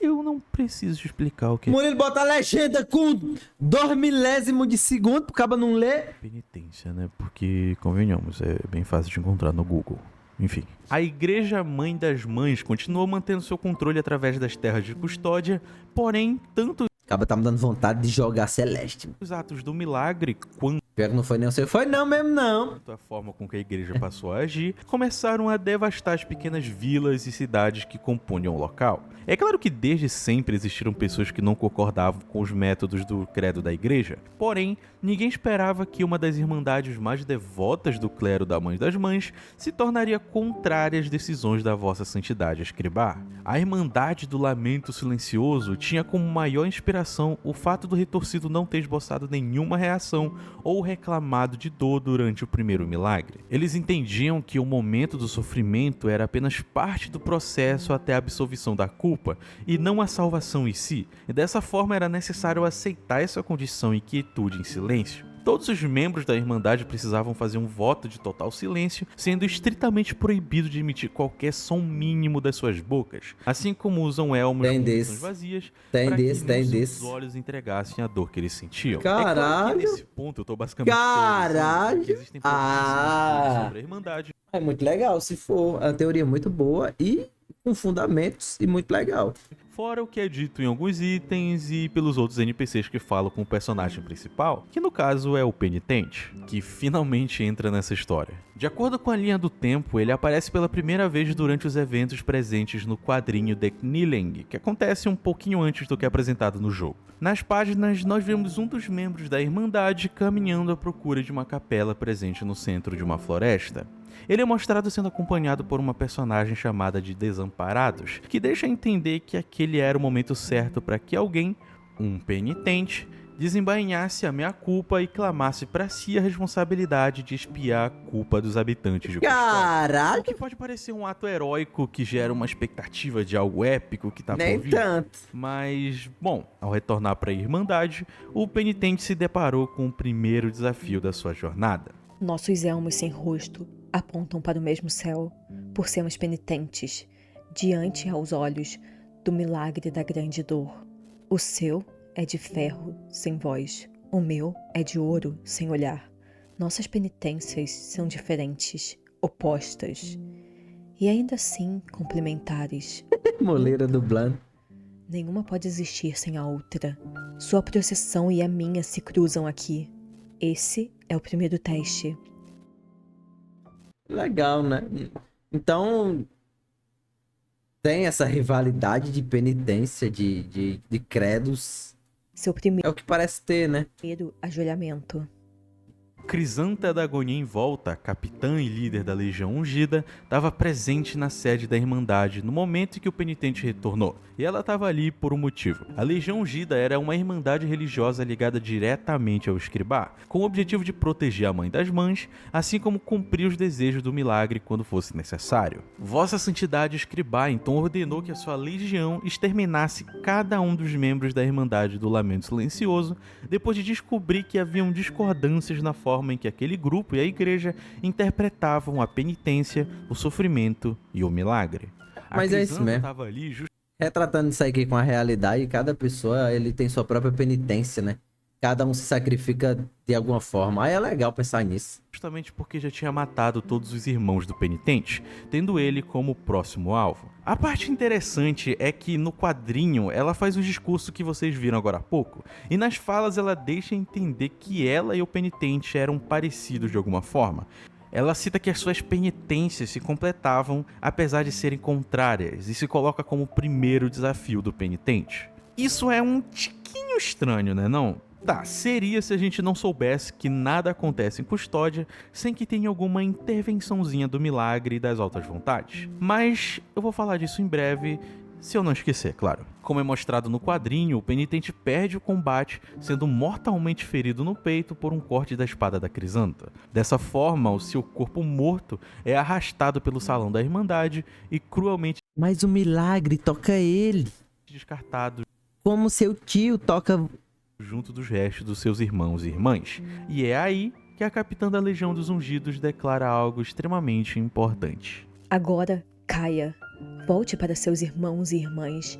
Eu não preciso explicar o que Murilo bota a legenda com 2 milésimos de segundo pro cabo não ler. penitência, né? Porque, convenhamos, é bem fácil de encontrar no Google. Enfim. A Igreja Mãe das Mães continuou mantendo seu controle através das terras de custódia, porém, tanto Acaba tá me dando vontade de jogar Celeste. os atos do milagre quanto Pior que não foi nem o seu. Foi não mesmo, não. a forma com que a igreja passou a agir começaram a devastar as pequenas vilas e cidades que compunham o local. É claro que desde sempre existiram pessoas que não concordavam com os métodos do credo da igreja, porém, ninguém esperava que uma das irmandades mais devotas do clero da Mãe das Mães se tornaria contrária às decisões da vossa santidade escribá. A Irmandade do Lamento Silencioso tinha como maior inspiração o fato do retorcido não ter esboçado nenhuma reação ou reclamado de dor durante o primeiro milagre. Eles entendiam que o momento do sofrimento era apenas parte do processo até a absolvição da culpa e não a salvação em si, e dessa forma era necessário aceitar essa condição e quietude em silêncio. Todos os membros da Irmandade precisavam fazer um voto de total silêncio, sendo estritamente proibido de emitir qualquer som mínimo das suas bocas, assim como usam elmos com bocas vazias para que os olhos entregassem a dor que eles sentiam. Caralho! É claro que nesse ponto eu tô basicamente Caralho! que existem problemas sobre a Irmandade. É muito legal, se for. A teoria é muito boa e com fundamentos e muito legal. Fora o que é dito em alguns itens e pelos outros NPCs que falam com o personagem principal, que no caso é o Penitente, que finalmente entra nessa história. De acordo com a linha do tempo, ele aparece pela primeira vez durante os eventos presentes no quadrinho The Kniling, que acontece um pouquinho antes do que é apresentado no jogo. Nas páginas, nós vemos um dos membros da Irmandade caminhando à procura de uma capela presente no centro de uma floresta. Ele é mostrado sendo acompanhado por uma personagem chamada de Desamparados, que deixa entender que aquele era o momento certo para que alguém, um penitente, desembainhasse a meia-culpa e clamasse para si a responsabilidade de expiar a culpa dos habitantes de Custódia. Caralho! O que pode parecer um ato heróico que gera uma expectativa de algo épico que tá por Nem vir. tanto. Mas, bom, ao retornar para a Irmandade, o penitente se deparou com o primeiro desafio da sua jornada. Nossos elmos sem rosto apontam para o mesmo céu, por sermos penitentes, diante aos olhos do milagre da grande dor. O seu é de ferro, sem voz. O meu é de ouro, sem olhar. Nossas penitências são diferentes, opostas, e ainda assim complementares. Moleira dublando. Nenhuma pode existir sem a outra. Sua processão e a minha se cruzam aqui. Esse é o primeiro teste. Legal, né? Então, tem essa rivalidade de penitência, de credos. Seu primeiro É o que parece ter, né? ajoelhamento. Crisanta da Agonia em Volta, capitã e líder da Legião Ungida, estava presente na sede da Irmandade no momento em que o penitente retornou, e ela estava ali por um motivo. A Legião Ungida era uma irmandade religiosa ligada diretamente ao Escribá, com o objetivo de proteger a Mãe das Mães, assim como cumprir os desejos do milagre quando fosse necessário. Vossa Santidade Escribá então ordenou que a sua legião exterminasse cada um dos membros da Irmandade do Lamento Silencioso, depois de descobrir que haviam discordâncias na forma em que aquele grupo e a igreja interpretavam a penitência, o sofrimento e o milagre. Mas é isso mesmo. Tava ali Retratando isso aqui com a realidade, cada pessoa ele tem sua própria penitência, né? Cada um se sacrifica de alguma forma. Aí é legal pensar nisso. justamente porque já tinha matado todos os irmãos do penitente, tendo ele como próximo alvo. A parte interessante é que no quadrinho ela faz o discurso que vocês viram agora há pouco, e nas falas ela deixa entender que ela e o penitente eram parecidos de alguma forma. Ela cita que as suas penitências se completavam apesar de serem contrárias e se coloca como o primeiro desafio do penitente. Isso é um tiquinho estranho, né não? Tá, seria se a gente não soubesse que nada acontece em Custódia sem que tenha alguma intervençãozinha do milagre e das altas vontades. Mas eu vou falar disso em breve, se eu não esquecer, claro. Como é mostrado no quadrinho, o penitente perde o combate, sendo mortalmente ferido no peito por um corte da espada da Crisanta. Dessa forma, o seu corpo morto é arrastado pelo salão da Irmandade e cruelmente Mas o milagre toca ele. descartado Como seu tio toca... junto dos restos dos seus irmãos e irmãs. E é aí que a capitã da Legião dos Ungidos declara algo extremamente importante. Agora, caia. Volte para seus irmãos e irmãs.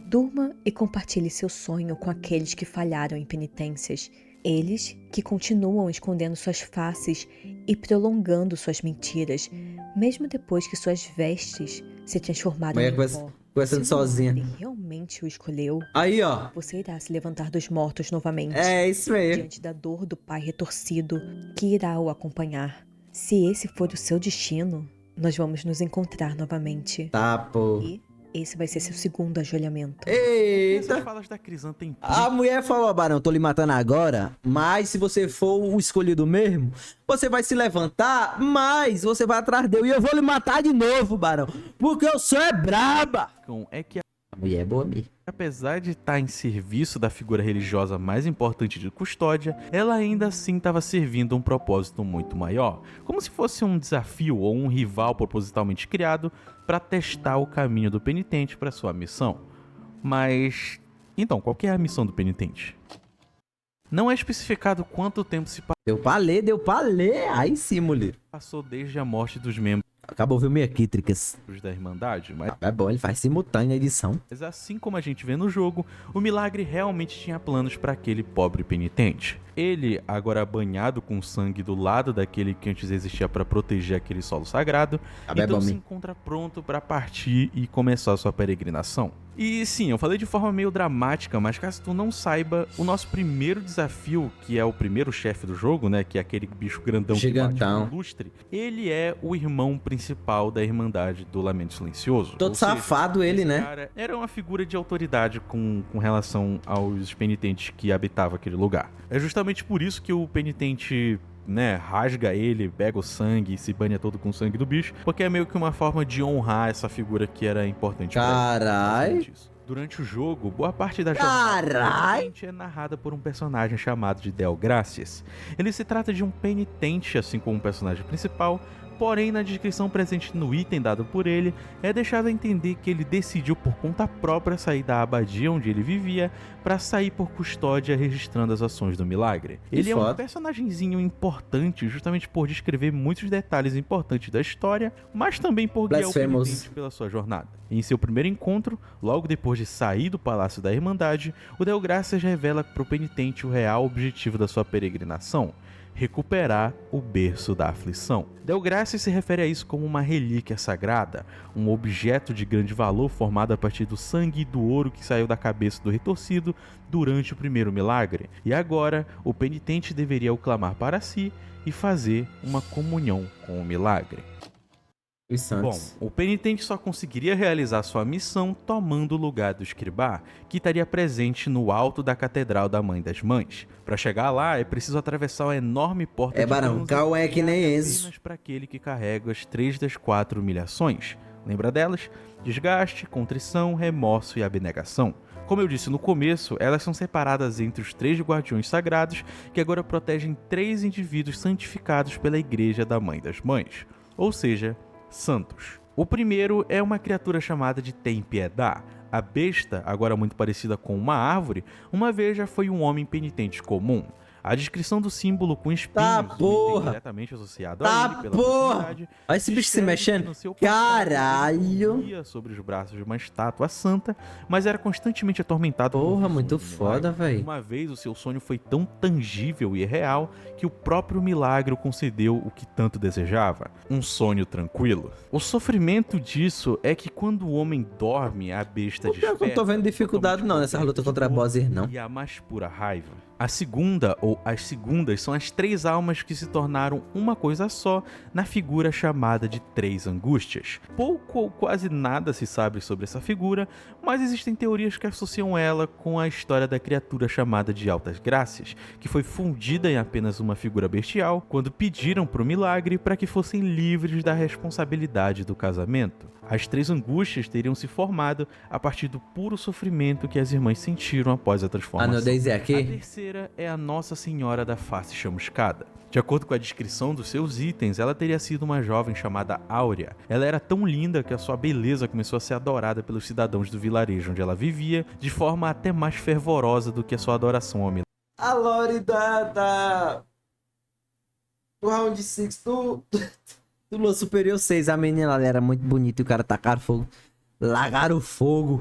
Durma e compartilhe seu sonho com aqueles que falharam em penitências. Eles que continuam escondendo suas faces e prolongando suas mentiras, mesmo depois que suas vestes se transformaram em pó. Conversando Se sozinha. ele realmente o escolheu, Aí, ó. você irá se levantar dos mortos novamente. É isso mesmo. Diante da dor do pai retorcido que irá o acompanhar. Se esse for o seu destino, nós vamos nos encontrar novamente. Tá, pô. E esse vai ser seu segundo ajoelhamento. Essas Eita. falas da Crisanta têm A mulher falou, Barão, tô lhe matando agora, mas se você for o escolhido mesmo, você vai se levantar, mas você vai atrás dele e eu vou lhe matar de novo, Barão, porque eu sou braba. é que A mulher é boa mesmo. Apesar de estar em serviço da figura religiosa mais importante de Custódia, ela ainda assim estava servindo um propósito muito maior, como se fosse um desafio ou um rival propositalmente criado para testar o caminho do penitente para sua missão. Mas então, qual que é a missão do penitente? Não é especificado quanto tempo se Deu pra ler. Aí sim, mulher. passou desde a morte dos membros Acabou viu meio aqui, Tricas. da Irmandade, mas É bom, ele faz simultânea a edição. assim como a gente vê no jogo, o Milagre realmente tinha planos para aquele pobre penitente. Ele, agora banhado com sangue do lado daquele que antes existia para proteger aquele solo sagrado, É então bom, se me. encontra pronto para partir e começar sua peregrinação. E sim, eu falei de forma meio dramática, mas caso tu não saiba, o nosso primeiro desafio, que é o primeiro chefe do jogo, né, que é aquele bicho grandão Gigantão. que bate com lustre, ele é o irmão principal da Irmandade do Lamento Silencioso. Todo Ou seja, safado ele, esse né? cara era uma figura de autoridade com relação aos penitentes que habitavam aquele lugar. É justamente por isso que o penitente, né, rasga ele, pega o sangue e se banha todo com o sangue do bicho, porque é meio que uma forma de honrar essa figura que era importante pra ele. Carai. Basicamente isso. Durante o jogo, boa parte da jornada do Carai. penitente é narrada por um personagem chamado de Del Gracias. Ele se trata de um penitente, assim como o personagem principal, porém na descrição presente no item dado por ele, é deixado a entender que ele decidiu por conta própria sair da abadia onde ele vivia para sair por Custódia registrando as ações do Milagre. Ele é um foda. personagemzinho importante justamente por descrever muitos detalhes importantes da história, mas também por guiar o Blasphemous. penitente pela sua jornada. Em seu primeiro encontro, logo depois de sair do Palácio da Irmandade, o Del Gracias revela para o penitente o real objetivo da sua peregrinação: recuperar o berço da aflição. Del Gracias se refere a isso como uma relíquia sagrada, um objeto de grande valor formado a partir do sangue e do ouro que saiu da cabeça do retorcido durante o primeiro milagre, e agora o penitente deveria o clamar para si e fazer uma comunhão com o milagre. Os Bom, santos. o penitente só conseguiria realizar sua missão tomando o lugar do escribá, que estaria presente no alto da Catedral da Mãe das Mães. Para chegar lá, é preciso atravessar uma enorme porta É, de Barão, bronze Cal é que nem criada Enzo. apenas para aquele que carrega as 3 das 4 humilhações. Lembra delas? Desgaste, contrição, remorso e abnegação. Como eu disse no começo, elas são separadas entre os 3 guardiões sagrados que agora protegem 3 indivíduos santificados pela Igreja da Mãe das Mães, ou seja, santos. O primeiro é uma criatura chamada de Tem-Piedá. A besta, agora muito parecida com uma árvore, uma vez já foi um homem penitente comum. A descrição do símbolo com espinhos, Tá, um item porra. diretamente associado Tá, a ele pela porra. proximidade, Olha esse bicho se descreve mexendo. que no seu passado ele Caralho. dormia sobre os braços de uma estátua santa, mas era constantemente atormentado por Porra, visões muito do milagre. foda, véi. Uma vez o seu sonho foi tão tangível e real que o próprio milagre o concedeu o que tanto desejava: um sonho tranquilo. O sofrimento disso é que quando o homem dorme, a besta Pior que eu não tô desperta, vendo dificuldade não nessa luta contra bosses, não. e a mais pura raiva. A segunda, ou as segundas, são as 3 almas que se tornaram uma coisa só na figura chamada de 3 angústias. Pouco ou quase nada se sabe sobre essa figura, mas existem teorias que associam ela com a história da criatura chamada de Altas Graças, que foi fundida em apenas uma figura bestial quando pediram para o milagre para que fossem livres da responsabilidade do casamento. As 3 angústias teriam se formado a partir do puro sofrimento que as irmãs sentiram após a A transformação. nudez é A aqui? terceira é a Nossa Senhora da Face Chamuscada. De acordo com a descrição dos seus itens, ela teria sido uma jovem chamada Áurea. Ela era tão linda que a sua beleza começou a ser adorada pelos cidadãos do vilarejo onde ela vivia, de forma até mais fervorosa do que a sua adoração ao milagre. A Lore do Round 6 do Lua Superior 6. A menina ela era muito bonita e o cara tacaram fogo. Lagaram o fogo.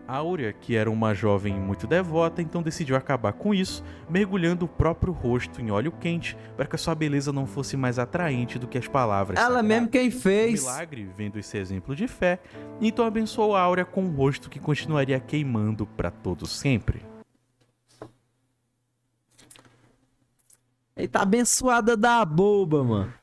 Áurea, que era uma jovem muito devota, então decidiu acabar com isso, mergulhando o próprio rosto em óleo quente para que a sua beleza não fosse mais atraente do que as palavras Ela sagradas. mesmo quem O fez. milagre, vendo esse exemplo de fé, então abençoou Áurea com um rosto que continuaria queimando para todo sempre. Eita, abençoada da boba, mano.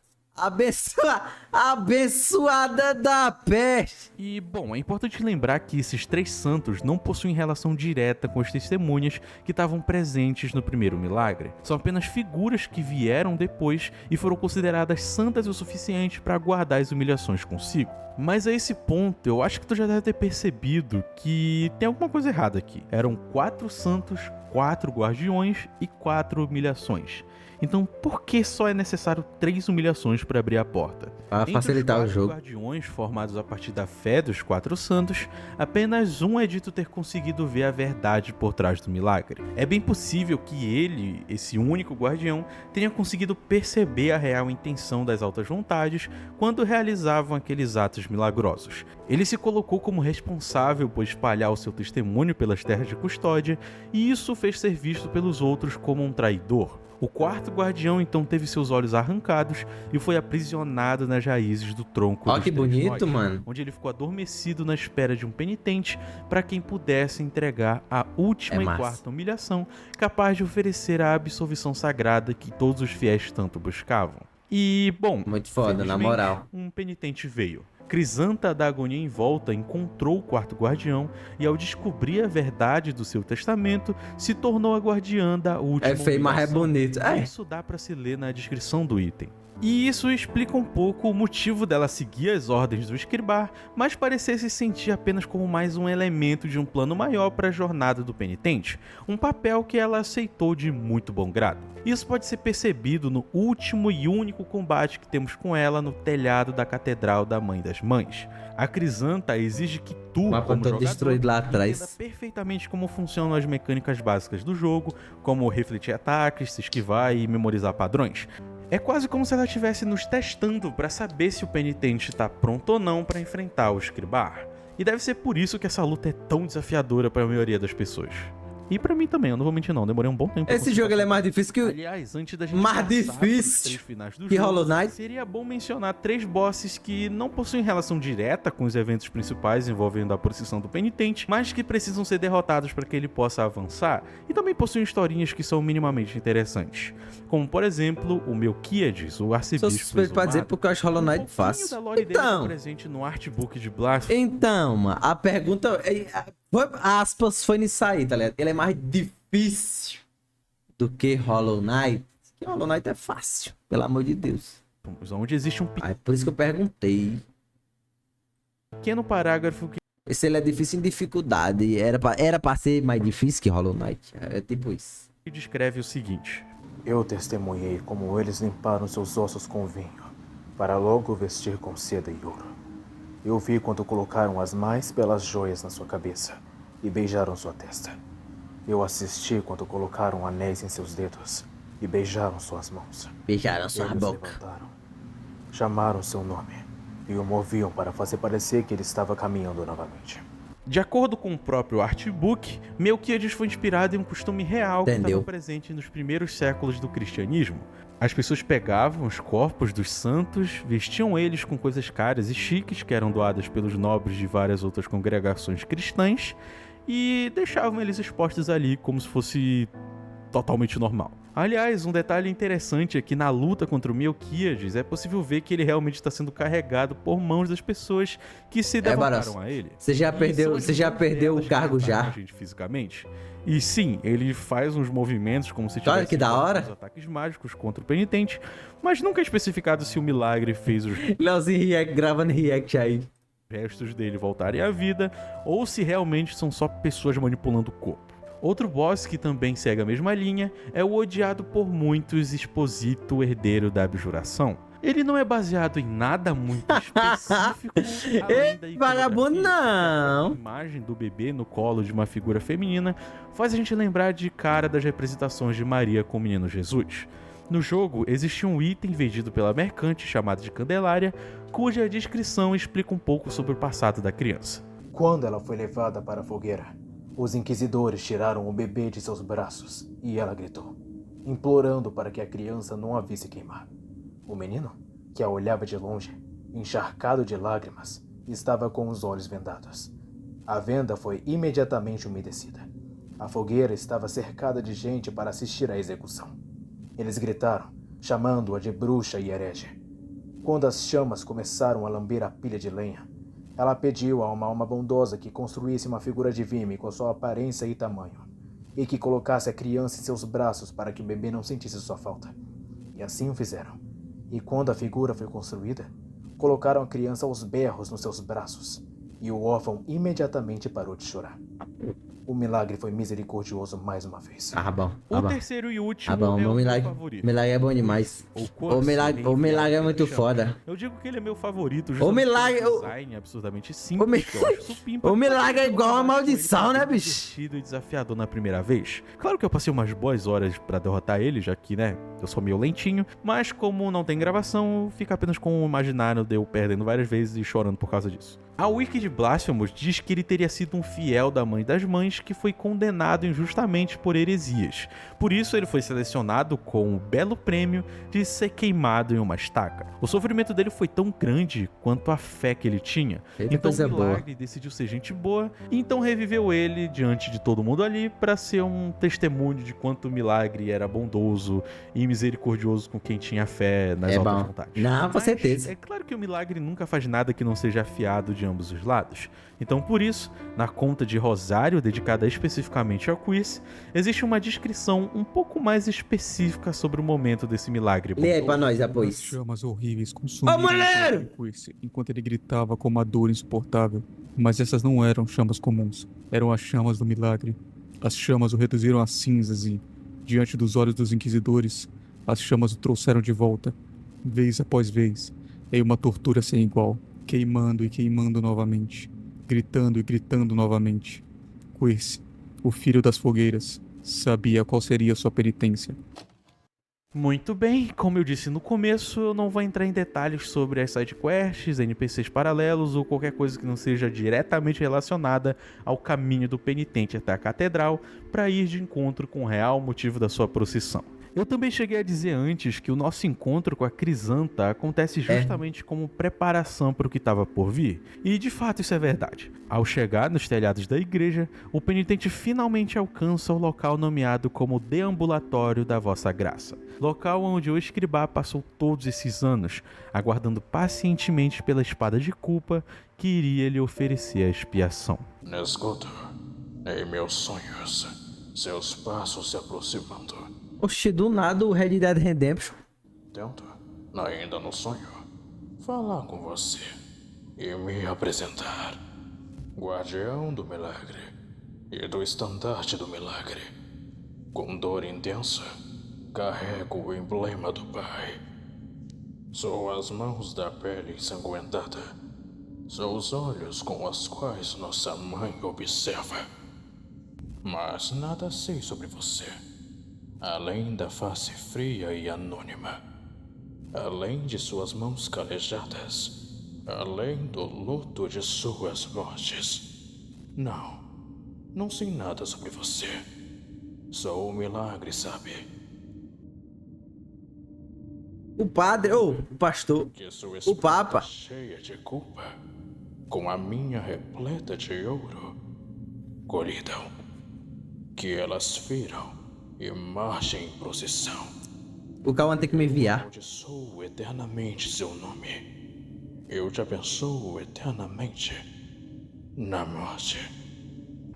Abençoada da peste. E, bom, é importante lembrar que esses 3 santos não possuem relação direta com as testemunhas que estavam presentes no primeiro milagre. São apenas figuras que vieram depois e foram consideradas santas o suficiente para guardar as humilhações consigo. Mas a esse ponto, eu acho que tu já deve ter percebido que tem alguma coisa errada aqui. Eram 4 santos, 4 guardiões e 4 humilhações. Então, por que só é necessário 3 humilhações para abrir a porta? Pra facilitar o Entre os 4 jogo. guardiões formados a partir da fé dos 4 santos, apenas um é dito ter conseguido ver a verdade por trás do milagre. É bem possível que ele, esse único guardião, tenha conseguido perceber a real intenção das altas vontades quando realizavam aqueles atos milagrosos. Ele se colocou como responsável por espalhar o seu testemunho pelas terras de custódia, e isso fez ser visto pelos outros como um traidor. O 4º guardião então teve seus olhos arrancados e foi aprisionado nas raízes do tronco Ó, dos que 3 bonito, nós, mano. onde ele ficou adormecido na espera de um penitente para quem pudesse entregar a última É e massa. 4ª humilhação, capaz de oferecer a absolvição sagrada que todos os fiéis tanto buscavam. E, bom, Muito foda, na felizmente, moral. um penitente veio. Crisanta, da agonia em volta, encontrou o 4º guardião e, ao descobrir a verdade do seu testamento, se tornou a guardiã da última É feio, mas é humilhação. bonito. É. Isso dá pra se ler na descrição do item. E isso explica um pouco o motivo dela seguir as ordens do escribar, mas parecer se sentir apenas como mais um elemento de um plano maior para a jornada do penitente, um papel que ela aceitou de muito bom grado. Isso pode ser percebido no último e único combate que temos com ela no telhado da Catedral da Mãe das Mães. A Crisanta exige que tu, O mapa como todo jogador, destruído lá atrás. entenda perfeitamente como funcionam as mecânicas básicas do jogo, como refletir ataques, se esquivar e memorizar padrões. É quase como se ela estivesse nos testando para saber se o penitente está pronto ou não para enfrentar o escribar. E deve ser por isso que essa luta é tão desafiadora para a maioria das pessoas. E pra mim também, eu não vou mentir não, demorei um bom tempo. pra Esse conseguir jogo ele é passar. mais difícil que o... Aliás, antes da gente Mais passar pros difícil 3 finais do que jogo, Hollow Knight? seria bom mencionar 3 bosses que não possuem relação direta com os eventos principais envolvendo a procissão do penitente, mas que precisam ser derrotados para que ele possa avançar, e também possuem historinhas que são minimamente interessantes. Como, por exemplo, o Melquíades, o Sou arcebispo suspeito pra dizer exumado. porque eu acho Hollow Knight Um pouquinho fácil. da lore dele tá Então, presente no artbook de Blasphemy. então, mano, a pergunta... Aspas foi nisso aí, tá ligado? Ele é mais difícil do que Hollow Knight. Que Hollow Knight é fácil, pelo amor de Deus. Onde existe um Aí, por isso que eu perguntei. pequeno parágrafo que Esse ele é difícil em dificuldade. Era pra ser mais difícil que Hollow Knight. É tipo isso. descreve o seguinte: Eu testemunhei como eles limparam seus ossos com vinho, para logo vestir com seda e ouro. Eu vi quando colocaram as mais belas joias na sua cabeça e beijaram sua testa. Eu assisti quando colocaram anéis em seus dedos e beijaram suas mãos. Beijaram sua Eles boca. levantaram, chamaram seu nome e o moviam para fazer parecer que ele estava caminhando novamente. de acordo com o próprio artbook, Melquíades foi inspirado em um costume real que Entendeu? estava presente nos primeiros séculos do cristianismo. As pessoas pegavam os corpos dos santos, vestiam eles com coisas caras e chiques que eram doadas pelos nobres de várias outras congregações cristãs e deixavam eles expostos ali como se fosse totalmente normal. Aliás, um detalhe interessante é que na luta contra o Melquíades é possível ver que ele realmente está sendo carregado por mãos das pessoas que se devotaram Baraço. a ele. Você já E perdeu, são as você já mãos perdeu delas o que cargo mataram já. a gente fisicamente. E sim, ele faz uns movimentos como se Olha tivesse que da hora. uns ataques mágicos contra o penitente, mas nunca é especificado se o milagre fez os Leozinho React, gravando React aí. restos dele voltarem à vida ou se realmente são só pessoas manipulando o corpo. Outro boss que também segue a mesma linha é o odiado por muitos Exposito, herdeiro da abjuração. Ele não é baseado em nada muito específico, além da Ei, vagabundo, iconografia. não. A imagem do bebê no colo de uma figura feminina faz a gente lembrar de cara das representações de Maria com o menino Jesus. No jogo, existe um item vendido pela mercante chamado de Candelária, cuja descrição explica um pouco sobre o passado da criança. Quando ela foi levada para a fogueira, os inquisidores tiraram o bebê de seus braços e ela gritou, implorando para que a criança não a visse queimar. O menino, que a olhava de longe, encharcado de lágrimas, estava com os olhos vendados. A venda foi imediatamente umedecida. A fogueira estava cercada de gente para assistir à execução. Eles gritaram, chamando-a de bruxa e herege. Quando as chamas começaram a lamber a pilha de lenha, ela pediu a uma alma bondosa que construísse uma figura de Vimy com sua aparência e tamanho, e que colocasse a criança em seus braços para que o bebê não sentisse sua falta. E assim o fizeram. E quando a figura foi construída, colocaram a criança aos berros nos seus braços, e o órfão imediatamente parou de chorar. O milagre foi misericordioso mais uma vez. Ah, bom. O terceiro e último bom, é o meu milagre. favorito. O milagre é bom demais. O milagre é muito foda. Eu digo que ele é meu favorito. O milagre- O design é absurdamente simples. que eu acho supimpa. O milagre é igual a maldição, Ele né, foi bicho? divertido e desafiador na primeira vez. Claro que eu passei umas boas horas pra derrotar ele, já que, né, eu sou meio lentinho. Mas como não tem gravação, fica apenas com o imaginário de eu perdendo várias vezes e chorando por causa disso. A Wiki de Blasphemous diz que ele teria sido um fiel da Mãe das Mães que foi condenado injustamente por heresias. Por isso ele foi selecionado com o belo prêmio de ser queimado em uma estaca. O sofrimento dele foi tão grande quanto a fé que ele tinha. Eita, Então coisa o milagre decidiu ser gente boa e então reviveu ele diante de todo mundo ali para ser um testemunho de quanto o milagre era bondoso e misericordioso com quem tinha fé nas É altas bom. vontades. Não, com Mas certeza. é claro que o milagre nunca faz nada que não seja afiado de ambos os lados. Então, por isso, na conta de Rosário, dedicada especificamente ao Quirce, existe uma descrição um pouco mais específica sobre o momento desse milagre. Lê aí pra nós, As depois. chamas horríveis consumiram Ô, mulher! o Quirce enquanto ele gritava com uma dor insuportável. Mas essas não eram chamas comuns. Eram as chamas do milagre. As chamas o reduziram a cinzas e, diante dos olhos dos inquisidores, as chamas o trouxeram de volta, vez após vez, em uma tortura sem igual, queimando e queimando novamente, gritando e gritando novamente. Quirce, o filho das fogueiras, sabia qual seria sua penitência. Muito bem, como eu disse no começo, eu não vou entrar em detalhes sobre as sidequests, NPCs paralelos ou qualquer coisa que não seja diretamente relacionada ao caminho do penitente até a catedral para ir de encontro com o real motivo da sua procissão. Eu também cheguei a dizer antes que o nosso encontro com a Crisanta acontece justamente como preparação para o que estava por vir, e de fato isso é verdade. Ao chegar nos telhados da igreja, o penitente finalmente alcança o local nomeado como Deambulatório da Vossa Graça, local onde o escribá passou todos esses anos, aguardando pacientemente pela espada de culpa que iria lhe oferecer a expiação. Escuto, em meus sonhos, seus passos se aproximando. Oxi, do nada o Red Dead Redemption. Tento, ainda no sonho, falar com você e me apresentar. Guardião do milagre e do estandarte do milagre. Com dor intensa, carrego o emblema do Pai. Sou as mãos da pele ensanguentada. Sou os olhos com os quais nossa mãe observa. Mas nada sei sobre você. Além da face fria e anônima, além de suas mãos calejadas, além do luto de suas mortes. Não sei nada sobre você. Sou um milagre, sabe? O padre, ou o pastor, Que sua o papa. espada cheia de culpa, com a minha repleta de ouro, colhidam, que elas firam e marchem em procissão. O Cauã tem que me enviar. Amaldiçoo eternamente seu nome. Eu te abençoo eternamente na morte.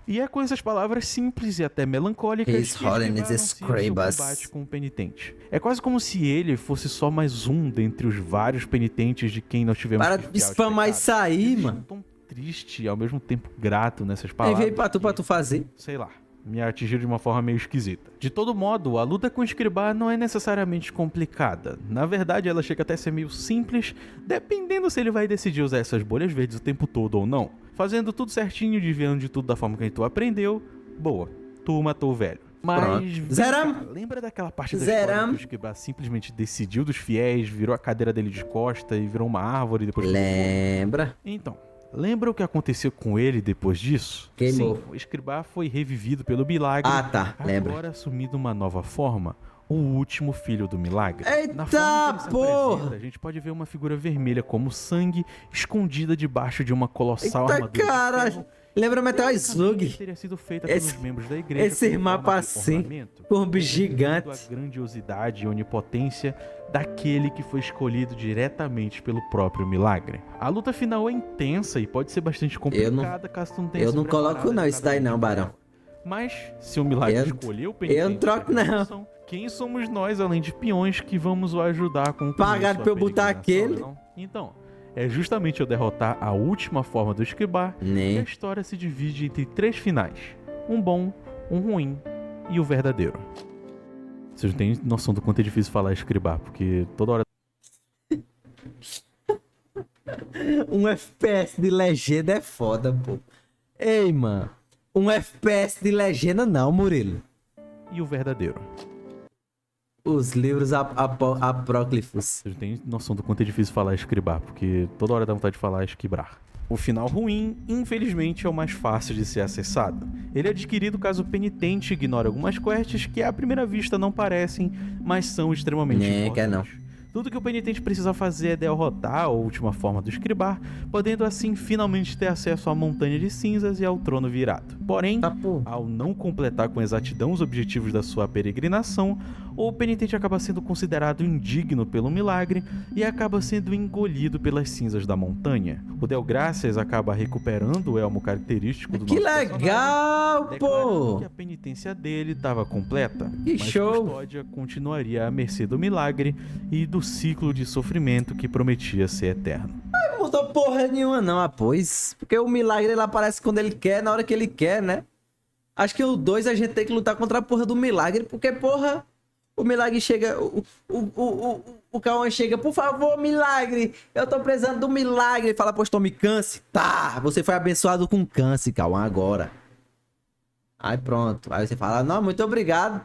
E é com essas palavras simples e até melancólicas His que Holiness Escrivá anuncia seu Scribas. combate com o penitente. É quase como se ele fosse só mais um dentre os vários penitentes de quem nós tivemos Para que de expiar os spamar pecados. isso aí, Existe mano. um tom triste e ao mesmo tempo grato nessas Aí palavras. veio pra que, tu fazer. sei lá, me atingiu de uma forma meio esquisita. De todo modo, a luta com o Escribá não é necessariamente complicada. Na verdade, ela chega até a ser meio simples, dependendo se ele vai decidir usar essas bolhas verdes o tempo todo ou não. Fazendo tudo certinho, desviando de tudo da forma que tu aprendeu, boa, tu matou o velho. Mas, Pronto. vem Zeramos. cá, lembra daquela parte da história Zeramos. que o Escribá simplesmente decidiu dos fiéis, virou a cadeira dele de costa e virou uma árvore depois... Lembra? Então, lembra o que aconteceu com ele depois disso? Queimou. Sim, o Escribá foi revivido pelo milagre. Ah, tá. Lembra. Agora assumindo uma nova forma, o último filho do milagre. Eita, Na forma que ele se porra! apresenta, a gente pode ver uma figura vermelha como sangue escondida debaixo de uma colossal Eita, armadura de caralho! ferro Lembra Metal Slug? Teria sido feita Esse- pelos membros da igreja esse como mapa forma de assim, ornamento, com um bicho devido gigante. à grandiosidade e onipotência daquele que foi escolhido diretamente pelo próprio milagre. A luta final é intensa e pode ser bastante complicada caso tu não tenha Eu se não coloco preparado não isso daí não, adequadamente Barão. pra ela. Mas, se o milagre Eu- escolheu o eu penitente, não troco, sem não. discussão, quem somos nós, além de peões, que vamos o ajudar com Pagaram pra eu botar aquele. Então, é justamente eu derrotar a última forma do escribar e a Né? história se divide entre 3 finais. Um bom, um ruim e o verdadeiro. Vocês não têm noção do quanto é difícil falar escribar, porque toda hora Um FPS de legenda é foda, pô. Ei, mano. Um FPS de legenda não, Murilo. e o verdadeiro. Os livros apócrifos. Vocês não têm noção do quanto é difícil falar escribar, porque toda hora dá vontade de falar esquibrar. O final ruim, infelizmente, é o mais fácil de ser acessado. Ele é adquirido caso o penitente ignore algumas quests que à primeira vista não parecem, mas são extremamente Né, quer não. importantes. Tudo que o penitente precisa fazer é derrotar a última forma do escribar, podendo assim finalmente ter acesso à montanha de cinzas e ao trono virado. Porém, Tá, pô. ao não completar com exatidão os objetivos da sua peregrinação, o penitente acaba sendo considerado indigno pelo milagre e acaba sendo engolido pelas cinzas da montanha. O Delgracias acaba recuperando o elmo característico do Que nosso personagem, legal, declarando pô. que a penitência dele estava completa, Que mas show. Custódia continuaria à mercê do milagre e do ciclo de sofrimento que prometia ser eterno. Não mudou porra nenhuma, não, pois. Porque o milagre ele aparece quando ele quer, na hora que ele quer, né? Acho que o 2 a gente tem que lutar contra a porra do milagre, porque, porra, o milagre chega. O Cauã chega, por favor, milagre, eu tô precisando do milagre. Ele fala, pois tome câncer. Tá, você foi abençoado com câncer, Cauã, agora. Aí pronto. Aí você fala, não, muito obrigado.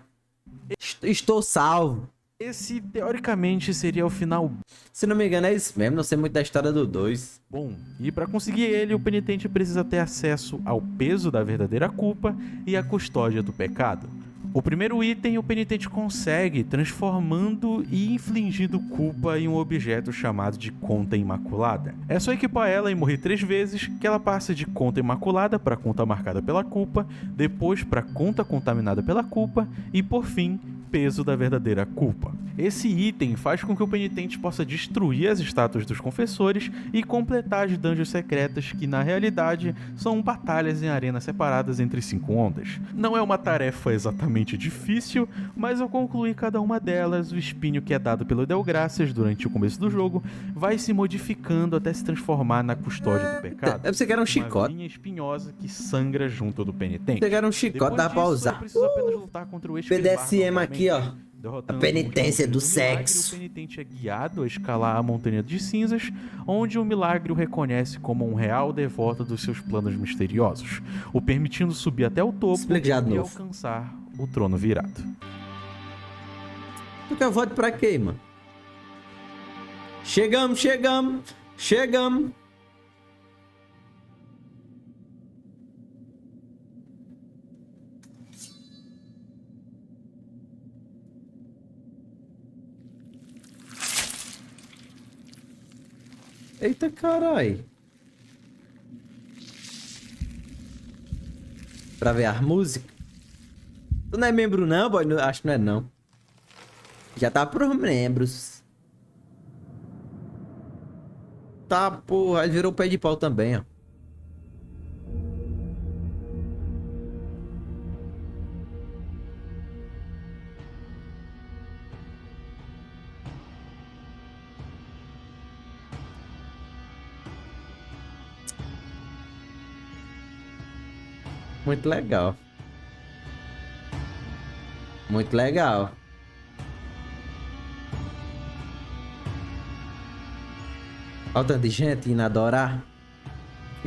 Estou salvo. Esse, teoricamente, seria o final Se não me engano, é isso mesmo. Não sei muito da história do 2. bom. E para conseguir ele, o penitente precisa ter acesso ao peso da verdadeira culpa e à custódia do pecado. O primeiro item o penitente consegue transformando e infligindo culpa em um objeto chamado de conta imaculada. É só equipar ela e morrer 3 vezes que ela passa de conta imaculada para conta marcada pela culpa, depois para conta contaminada pela culpa e por fim peso da verdadeira culpa. Esse item faz com que o penitente possa destruir as estátuas dos confessores e completar as dungeons secretas que, na realidade, são batalhas em arenas separadas entre 5 ondas. Não é uma tarefa exatamente difícil, mas ao concluir cada uma delas, o espinho que é dado pelo Delgracias durante o começo do jogo vai se modificando até se transformar na custódia do pecado. É você que era um Uma chicote. linha espinhosa que sangra junto do penitente. Você que era um chicote, dá pra usar. Precisa apenas lutar contra o BDSM aqui, ó. derrotando A penitência o do milagre, sexo. O penitente é guiado a escalar a montanha de cinzas, onde o milagre o reconhece como um real devoto dos seus planos misteriosos, o permitindo subir até o topo Explica já de e novo. alcançar o trono virado. Tu quer voto pra quê, mano? Chegamos. Eita, carai. Pra ver as músicas? Tu não é membro não, boy? Acho que não é não. Já tá pros membros. Tá, porra. Ele virou pé de pau também, ó. Muito legal. Muito legal. Olha o tanto de gente indo adorar.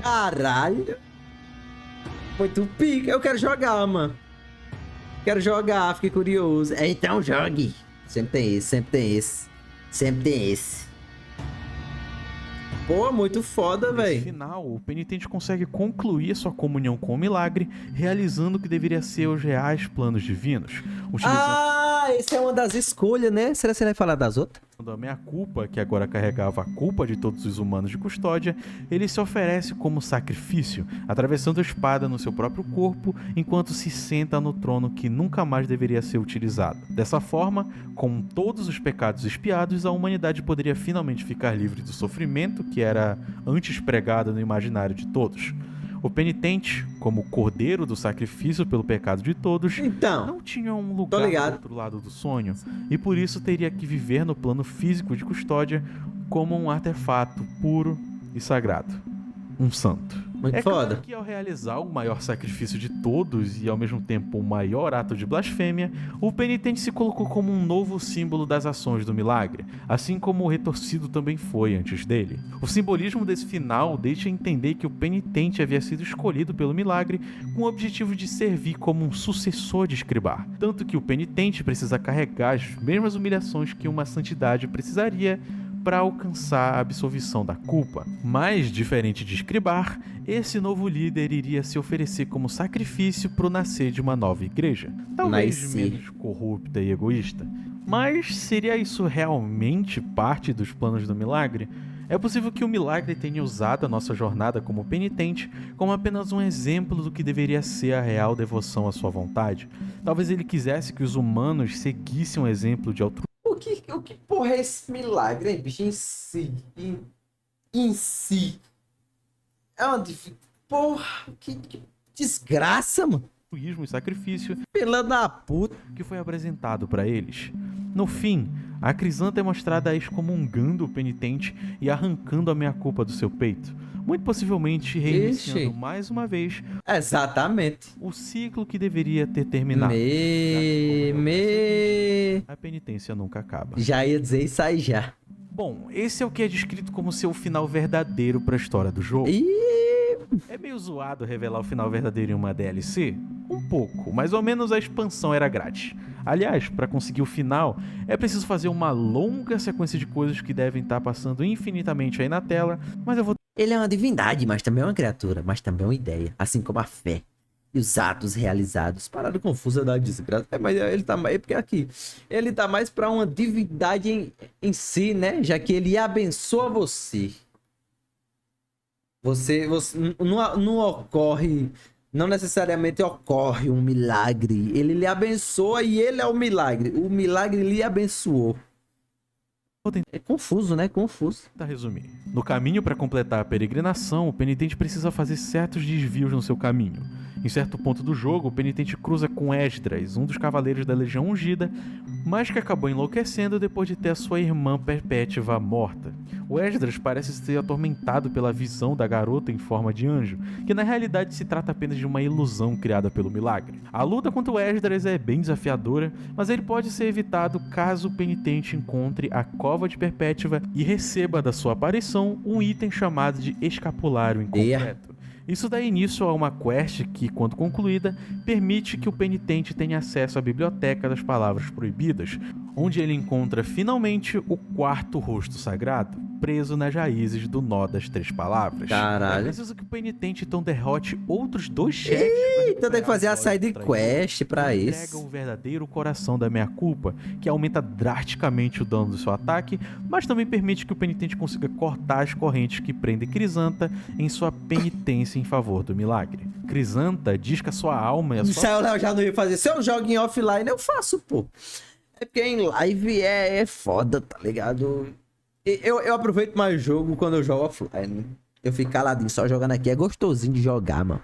Caralho. Muito pica. Eu quero jogar, mano. Quero jogar, fiquei curioso. Então jogue. Sempre tem esse, sempre tem esse. Sempre tem esse. Pô, muito foda, No velho. final, o penitente consegue concluir sua comunhão com o milagre, realizando o que deveria ser os reais planos divinos. Utilizando essa é uma das escolhas, né? Será que você vai falar das outras? A meia-culpa, que agora carregava a culpa de todos os humanos de custódia, ele se oferece como sacrifício, atravessando a espada no seu próprio corpo, enquanto se senta no trono que nunca mais deveria ser utilizado. Dessa forma, com todos os pecados expiados, a humanidade poderia finalmente ficar livre do sofrimento que era antes pregado no imaginário de todos. O penitente, como cordeiro do sacrifício pelo pecado de todos, Então, não tinha um tô lugar do ligado. outro lado do sonho, e por isso teria que viver no plano físico de custódia como um artefato puro e sagrado. Um santo. Muito É foda. claro que ao realizar o maior sacrifício de todos e ao mesmo tempo o maior ato de blasfêmia, o penitente se colocou como um novo símbolo das ações do milagre, assim como o retorcido também foi antes dele. O simbolismo desse final deixa entender que o penitente havia sido escolhido pelo milagre com o objetivo de servir como um sucessor de Escribar, tanto que o penitente precisa carregar as mesmas humilhações que uma santidade precisaria para alcançar a absolvição da culpa. Mas, diferente de Escribar, esse novo líder iria se oferecer como sacrifício para o nascer de uma nova igreja, talvez Nascer. menos corrupta e egoísta. Mas seria isso realmente parte dos planos do milagre? É possível que o milagre tenha usado a nossa jornada como penitente como apenas um exemplo do que deveria ser a real devoção à sua vontade. Talvez ele quisesse que os humanos seguissem um exemplo de altruísmo. O que porra é esse milagre, hein, bicho? Em si. É uma porra, que desgraça, mano. E sacrifício Pela da puta. que foi apresentado para eles. No fim, a Crisanta é mostrada a excomungando o penitente e arrancando a meia-culpa do seu peito, muito possivelmente reiniciando Ixi. mais uma vez Exatamente. o ciclo que deveria ter terminado. A penitência nunca acaba. Já ia dizer isso aí já. Bom, esse é o que é descrito como seu final verdadeiro para a história do jogo. Ih, É meio zoado revelar o final verdadeiro em uma DLC? Um pouco, mas ao menos a expansão era grátis. Aliás, para conseguir o final, é preciso fazer uma longa sequência de coisas que devem estar passando infinitamente aí na tela, mas eu vou ele é uma divindade, mas também é uma criatura, mas também é uma ideia, assim como a fé e os atos realizados. Parada confusa da desgraça. Mas ele tá mais, porque aqui, ele tá mais pra uma divindade em si, né? Já que ele abençoa você. Você não ocorre, não necessariamente ocorre um milagre. Ele lhe abençoa e ele é o milagre. O milagre lhe abençoou. É confuso, né? Confuso. tentar resumir. No caminho para completar a peregrinação, o penitente precisa fazer certos desvios no seu caminho. Em certo ponto do jogo, o penitente cruza com Esdras, um dos cavaleiros da Legião Ungida, mas que acabou enlouquecendo depois de ter a sua irmã Perpétua morta. O Esdras parece ser atormentado pela visão da garota em forma de anjo, que na realidade se trata apenas de uma ilusão criada pelo milagre. A luta contra o Esdras é bem desafiadora, mas ele pode ser evitado caso o penitente encontre a Cova de Perpétua e receba da sua aparição um item chamado de Escapulário Incompleto. Isso dá início a uma quest que, quando concluída, permite que o penitente tenha acesso à biblioteca das palavras proibidas, onde ele encontra finalmente o quarto rosto sagrado, preso nas raízes do nó das 3 palavras. Caralho. É preciso que o penitente então derrote outros 2 chefes. Então tem que fazer a side quest pra Entrega isso. o verdadeiro coração da meia-culpa, que aumenta drasticamente o dano do seu ataque, mas também permite que o penitente consiga cortar as correntes que prendem Crisanta em sua penitência em favor do milagre. Crisanta diz que a sua alma e a Isso sua aí o Léo já não ia fazer. Se eu jogo em offline, eu faço, pô. É porque em live é foda, tá ligado? Eu aproveito mais o jogo quando eu jogo offline. Eu fico caladinho, só jogando aqui. É gostosinho de jogar, mano.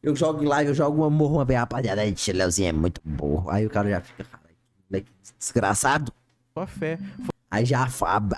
Eu jogo em live, eu jogo uma vez, rapaziada. Esse Leozinho é muito burro. Aí o cara já fica, caralho, moleque desgraçado. fé Aí já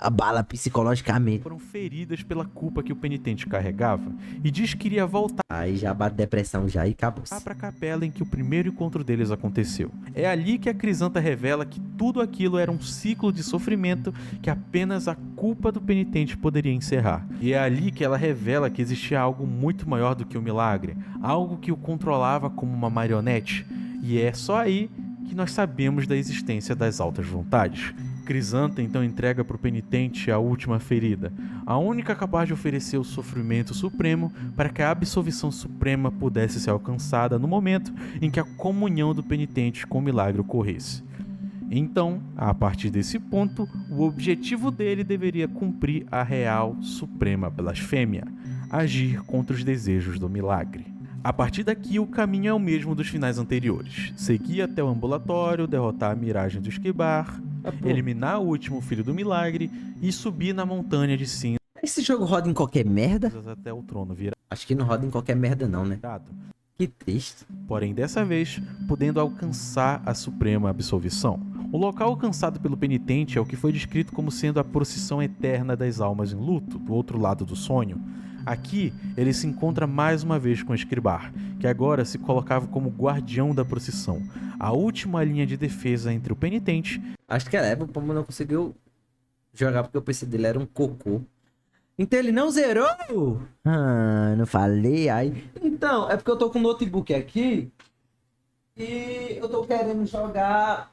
abala psicologicamente. foram feridas pela culpa que o penitente carregava, e diz que iria voltar Aí já bate depressão já e acabou. para a capela em que o primeiro encontro deles aconteceu. É ali que a Crisanta revela que tudo aquilo era um ciclo de sofrimento que apenas a culpa do penitente poderia encerrar. E é ali que ela revela que existia algo muito maior do que o milagre, algo que o controlava como uma marionete. E é só aí que nós sabemos da existência das altas vontades. Crisanta então entrega para o penitente a última ferida, a única capaz de oferecer o sofrimento supremo para que a absolvição suprema pudesse ser alcançada no momento em que a comunhão do penitente com o milagre ocorresse. Então, a partir desse ponto, o objetivo dele deveria cumprir a real suprema blasfêmia, agir contra os desejos do milagre. A partir daqui, o caminho é o mesmo dos finais anteriores. Seguir até o ambulatório, derrotar a miragem do Esquibar, eliminar o último filho do milagre e subir na montanha de cinzas Esse jogo roda em qualquer merda? até o trono virado. Acho que não roda em qualquer merda não, né? Que triste. Porém, dessa vez, podendo alcançar a suprema absolvição. O local alcançado pelo penitente é o que foi descrito como sendo a procissão eterna das almas em luto, do outro lado do sonho. Aqui, ele se encontra mais uma vez com Escribar, que agora se colocava como guardião da procissão, a última linha de defesa entre o penitente. Acho que o Pombo não conseguiu jogar porque o PC dele era um cocô. Então ele não zerou? Não falei, ai. Então, é porque eu tô com o notebook aqui e eu tô querendo jogar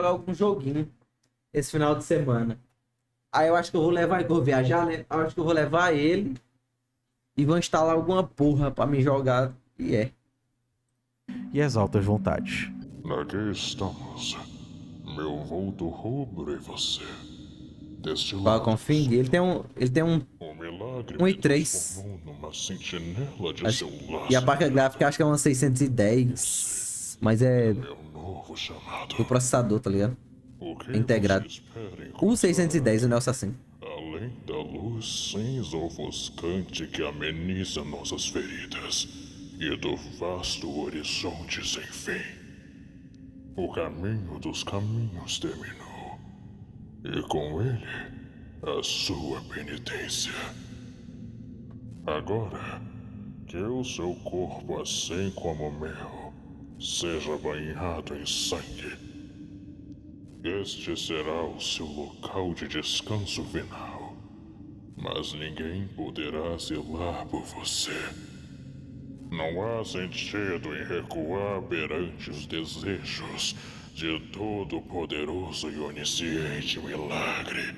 algum joguinho esse final de semana. Aí eu acho que eu vou levar, que eu vou viajar, né? Eu acho que eu vou levar ele e vou instalar alguma porra pra me jogar. E as altas vontades. Aqui estamos, meu vulto rubro e você. Deste Fala lado, com o Fing, ele tem um o milagre um me i3. transformou numa sentinela de Acho- seu laço. E a placa gráfica acho que é uma 610. Mas é Meu novo chamado. do processador, tá ligado? O que integrado. você espera O encontrar 610, o Nelson assim. além da luz cinza ofuscante que ameniza nossas feridas e do vasto horizonte sem fim. O caminho dos caminhos terminou. E com ele, a sua penitência. Agora, que o seu corpo, assim como o meu, seja banhado em sangue. Este será o seu local de descanso final. Mas ninguém poderá zelar por você. Não há sentido em recuar perante os desejos de todo-poderoso e onisciente milagre.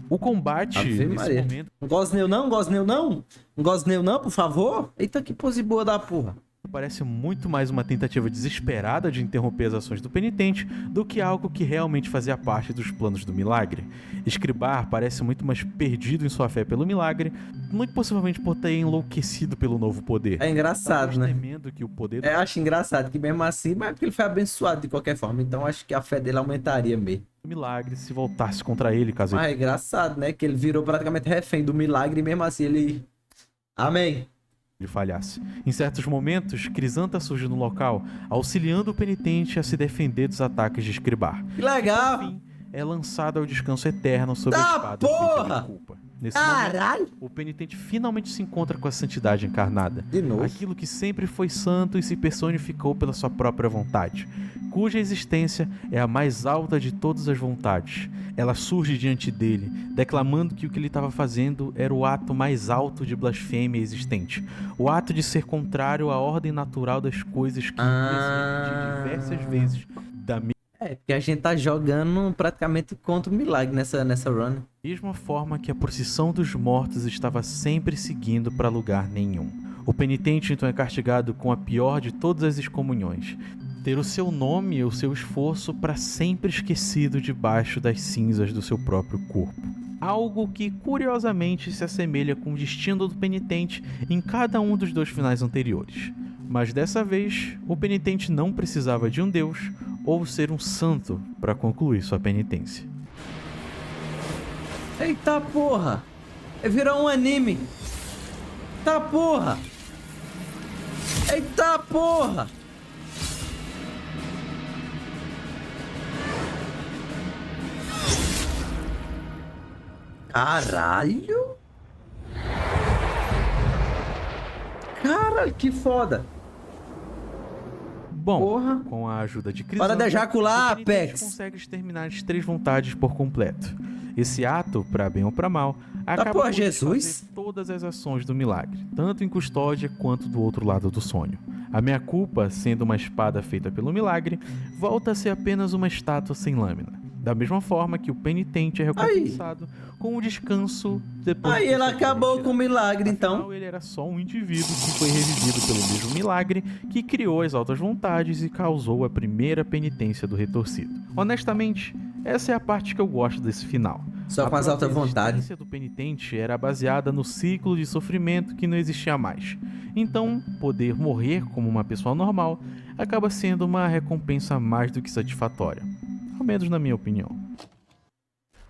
O combate Ave nesse Maria. momento Não gosneu não, gosneu não? Não gosneu não, por favor? Eita, que pose boa da porra. parece muito mais uma tentativa desesperada de interromper as ações do penitente do que algo que realmente fazia parte dos planos do milagre. Escribar parece muito mais perdido em sua fé pelo milagre, muito possivelmente por ter enlouquecido pelo novo poder. É engraçado, Talvez né? temendo que o poder do Eu acho engraçado que mesmo assim, mas é porque ele foi abençoado de qualquer forma. Então acho que a fé dele aumentaria mesmo. milagre se voltasse contra ele, caso Mas é engraçado, né? Que ele virou praticamente refém do milagre e mesmo assim ele... Amém. ele falhasse. Em certos momentos, Crisanta surge no local, auxiliando o penitente a se defender dos ataques de Escribar. Que legal. Enfim, é lançado ao descanso eterno sob a Tá, espada porra! feita de culpa. Nesse momento, Caralho. o penitente finalmente se encontra com a santidade encarnada. De novo. Aquilo que sempre foi santo e se personificou pela sua própria vontade, cuja existência é a mais alta de todas as vontades. Ela surge diante dele, declamando que o que ele estava fazendo era o ato mais alto de blasfêmia existente. O ato de ser contrário à ordem natural das coisas que Ah. diversas vezes da É, porque a gente tá jogando praticamente contra o milagre nessa run. mesma forma que a procissão dos mortos estava sempre seguindo para lugar nenhum. O penitente então é castigado com a pior de todas as excomunhões: ter o seu nome e o seu esforço para sempre esquecido debaixo das cinzas do seu próprio corpo. Algo que curiosamente se assemelha com o destino do penitente em cada um dos dois finais anteriores. Mas dessa vez, o penitente não precisava de um deus ou ser um santo para concluir sua penitência. Eita porra! Virou um anime! Eita porra! Eita porra! Caralho! Caralho, que foda! Bom, Porra. com a ajuda de Para Crisanta, de ejacular, o penitente Apex. consegue exterminar as 3 vontades por completo. Esse ato, para bem ou para mal, acaba porra, por Jesus? desfazer todas as ações do milagre, tanto em custódia quanto do outro lado do sonho. A meia-culpa, sendo uma espada feita pelo milagre, volta a ser apenas uma estátua sem lâmina. Da mesma forma que o penitente é recompensado com o descanso depois Aí que ele sua vida é acabou com o tirada. milagre, Afinal, então. ele era só um indivíduo que foi revivido pelo mesmo milagre que criou as altas vontades e causou a primeira penitência do retorcido. Honestamente, essa é a parte que eu gosto desse final. Só com as altas vontades. A existência do penitente era baseada no ciclo de sofrimento que não existia mais. Então, poder morrer como uma pessoa normal acaba sendo uma recompensa mais do que satisfatória. Ao menos na minha opinião.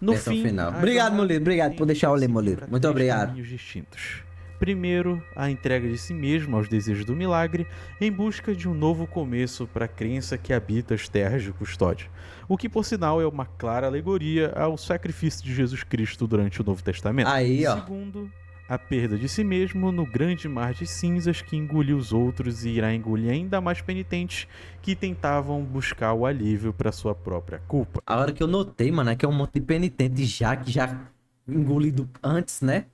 No Versão fim, final. a Obrigado, jornada Moliro. Obrigado por deixar eu ler, seguir Moliro. pra Muito 3 obrigado. caminhos distintos. Primeiro, a entrega de si mesmo aos desejos do milagre em busca de um novo começo para a crença que habita as terras de Custódia, o que por sinal é uma clara alegoria ao sacrifício de Jesus Cristo durante o Novo Testamento. Aí, ó. Segundo, a perda de si mesmo no grande mar de cinzas que engoliu os outros e irá engolir ainda mais penitentes que tentavam buscar o alívio para sua própria culpa. A hora que eu notei, mano, é que é um monte de penitente já que já engolido antes, né?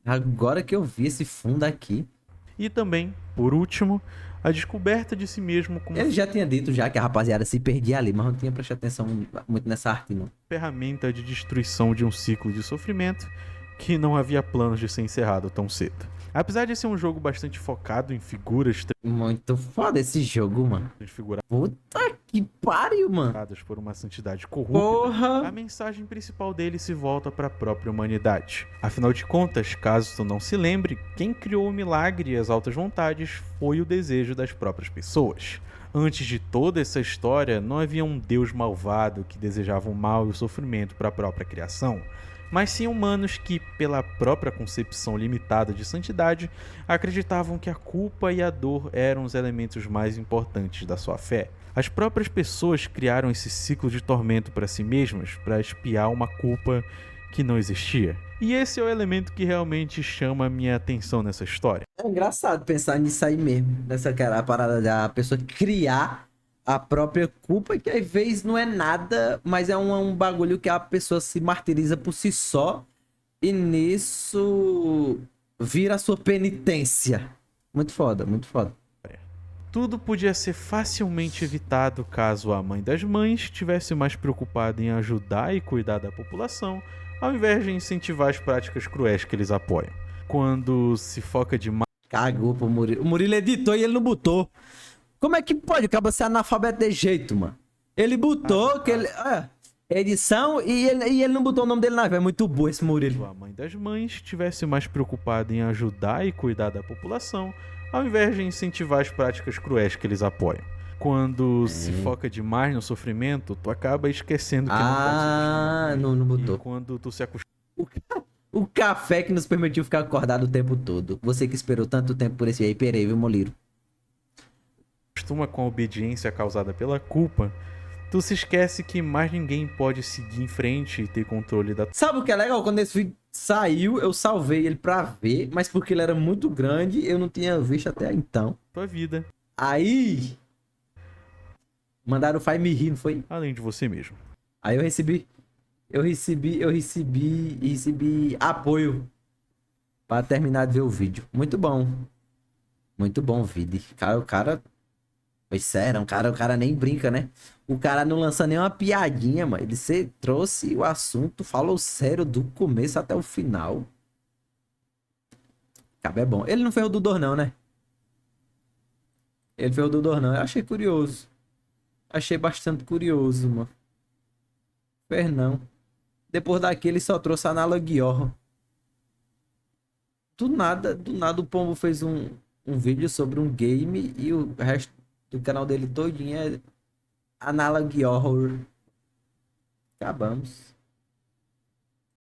Agora que eu vi esse fundo aqui. E também, por último, a descoberta de si mesmo como Ele já tinha dito já que a rapaziada se perdia ali, mas não tinha prestado atenção muito nessa arte, não. ferramenta de destruição de um ciclo de sofrimento que não havia planos de ser encerrado tão cedo. Apesar de ser um jogo bastante focado em figuras Muito foda esse jogo, mano. transfiguradas Puta que pariu, mano. por uma santidade corrupta, a Porra. mensagem principal dele se volta para a própria humanidade. Afinal de contas, caso tu não se lembre, quem criou o milagre e as altas vontades foi o desejo das próprias pessoas. Antes de toda essa história, não havia um Deus malvado que desejava o mal e o sofrimento para a própria criação, mas sim humanos que, pela própria concepção limitada de santidade, acreditavam que a culpa e a dor eram os elementos mais importantes da sua fé. As próprias pessoas criaram esse ciclo de tormento para si mesmas para expiar uma culpa que não existia. E esse é o elemento que realmente chama a minha atenção nessa história. É engraçado pensar nisso aí mesmo. Nessa cara, a parada da pessoa criar a própria culpa, que às vezes não é nada, mas é um bagulho que a pessoa se martiriza por si só. E nisso vira a sua penitência. Muito foda, muito foda. Tudo podia ser facilmente evitado caso a mãe das mães estivesse mais preocupada em ajudar e cuidar da população, ao invés de incentivar as práticas cruéis que eles apoiam. Quando se foca demais Cagou pro Murilo. O Murilo editou e ele não botou. Como é que pode? Acaba ser analfabeto de jeito, mano. Ele botou que ele. Edição e ele não botou o nome dele na vez. É muito burro esse Murilo. a mãe das mães estivesse mais preocupada em ajudar e cuidar da população, ao invés de incentivar as práticas cruéis que eles apoiam. Quando se foca demais no sofrimento, tu acaba esquecendo que Não E botou. quando tu se acostuma O café que nos permitiu ficar acordado o tempo todo. Você que esperou tanto tempo por esse aí, perei, viu, Moliro? com a obediência causada pela culpa, tu se esquece que mais ninguém pode seguir em frente e ter controle da Sabe o que é legal? Quando esse vídeo saiu, eu salvei ele pra ver, mas porque ele era muito grande, eu não tinha visto até então. tua vida, Aí. Mandaram o Fai me rir, não foi? além de você mesmo. Aí eu recebi apoio pra terminar de ver o vídeo. Muito bom. Muito bom o vídeo. O cara. Foi sério, o cara nem brinca, né? O cara não lança nenhuma piadinha, mano. Ele trouxe o assunto, falou sério do começo até o final. Cabo é bom. Ele não fez o do Dor, não, né? Ele fez o do Dor, não. Eu achei curioso. Achei bastante curioso, mano. Fez não. Depois daquele só trouxe a Analogior. Do nada o Pombo fez um vídeo sobre um game e o resto do canal dele todinho é Analog Horror. Acabamos.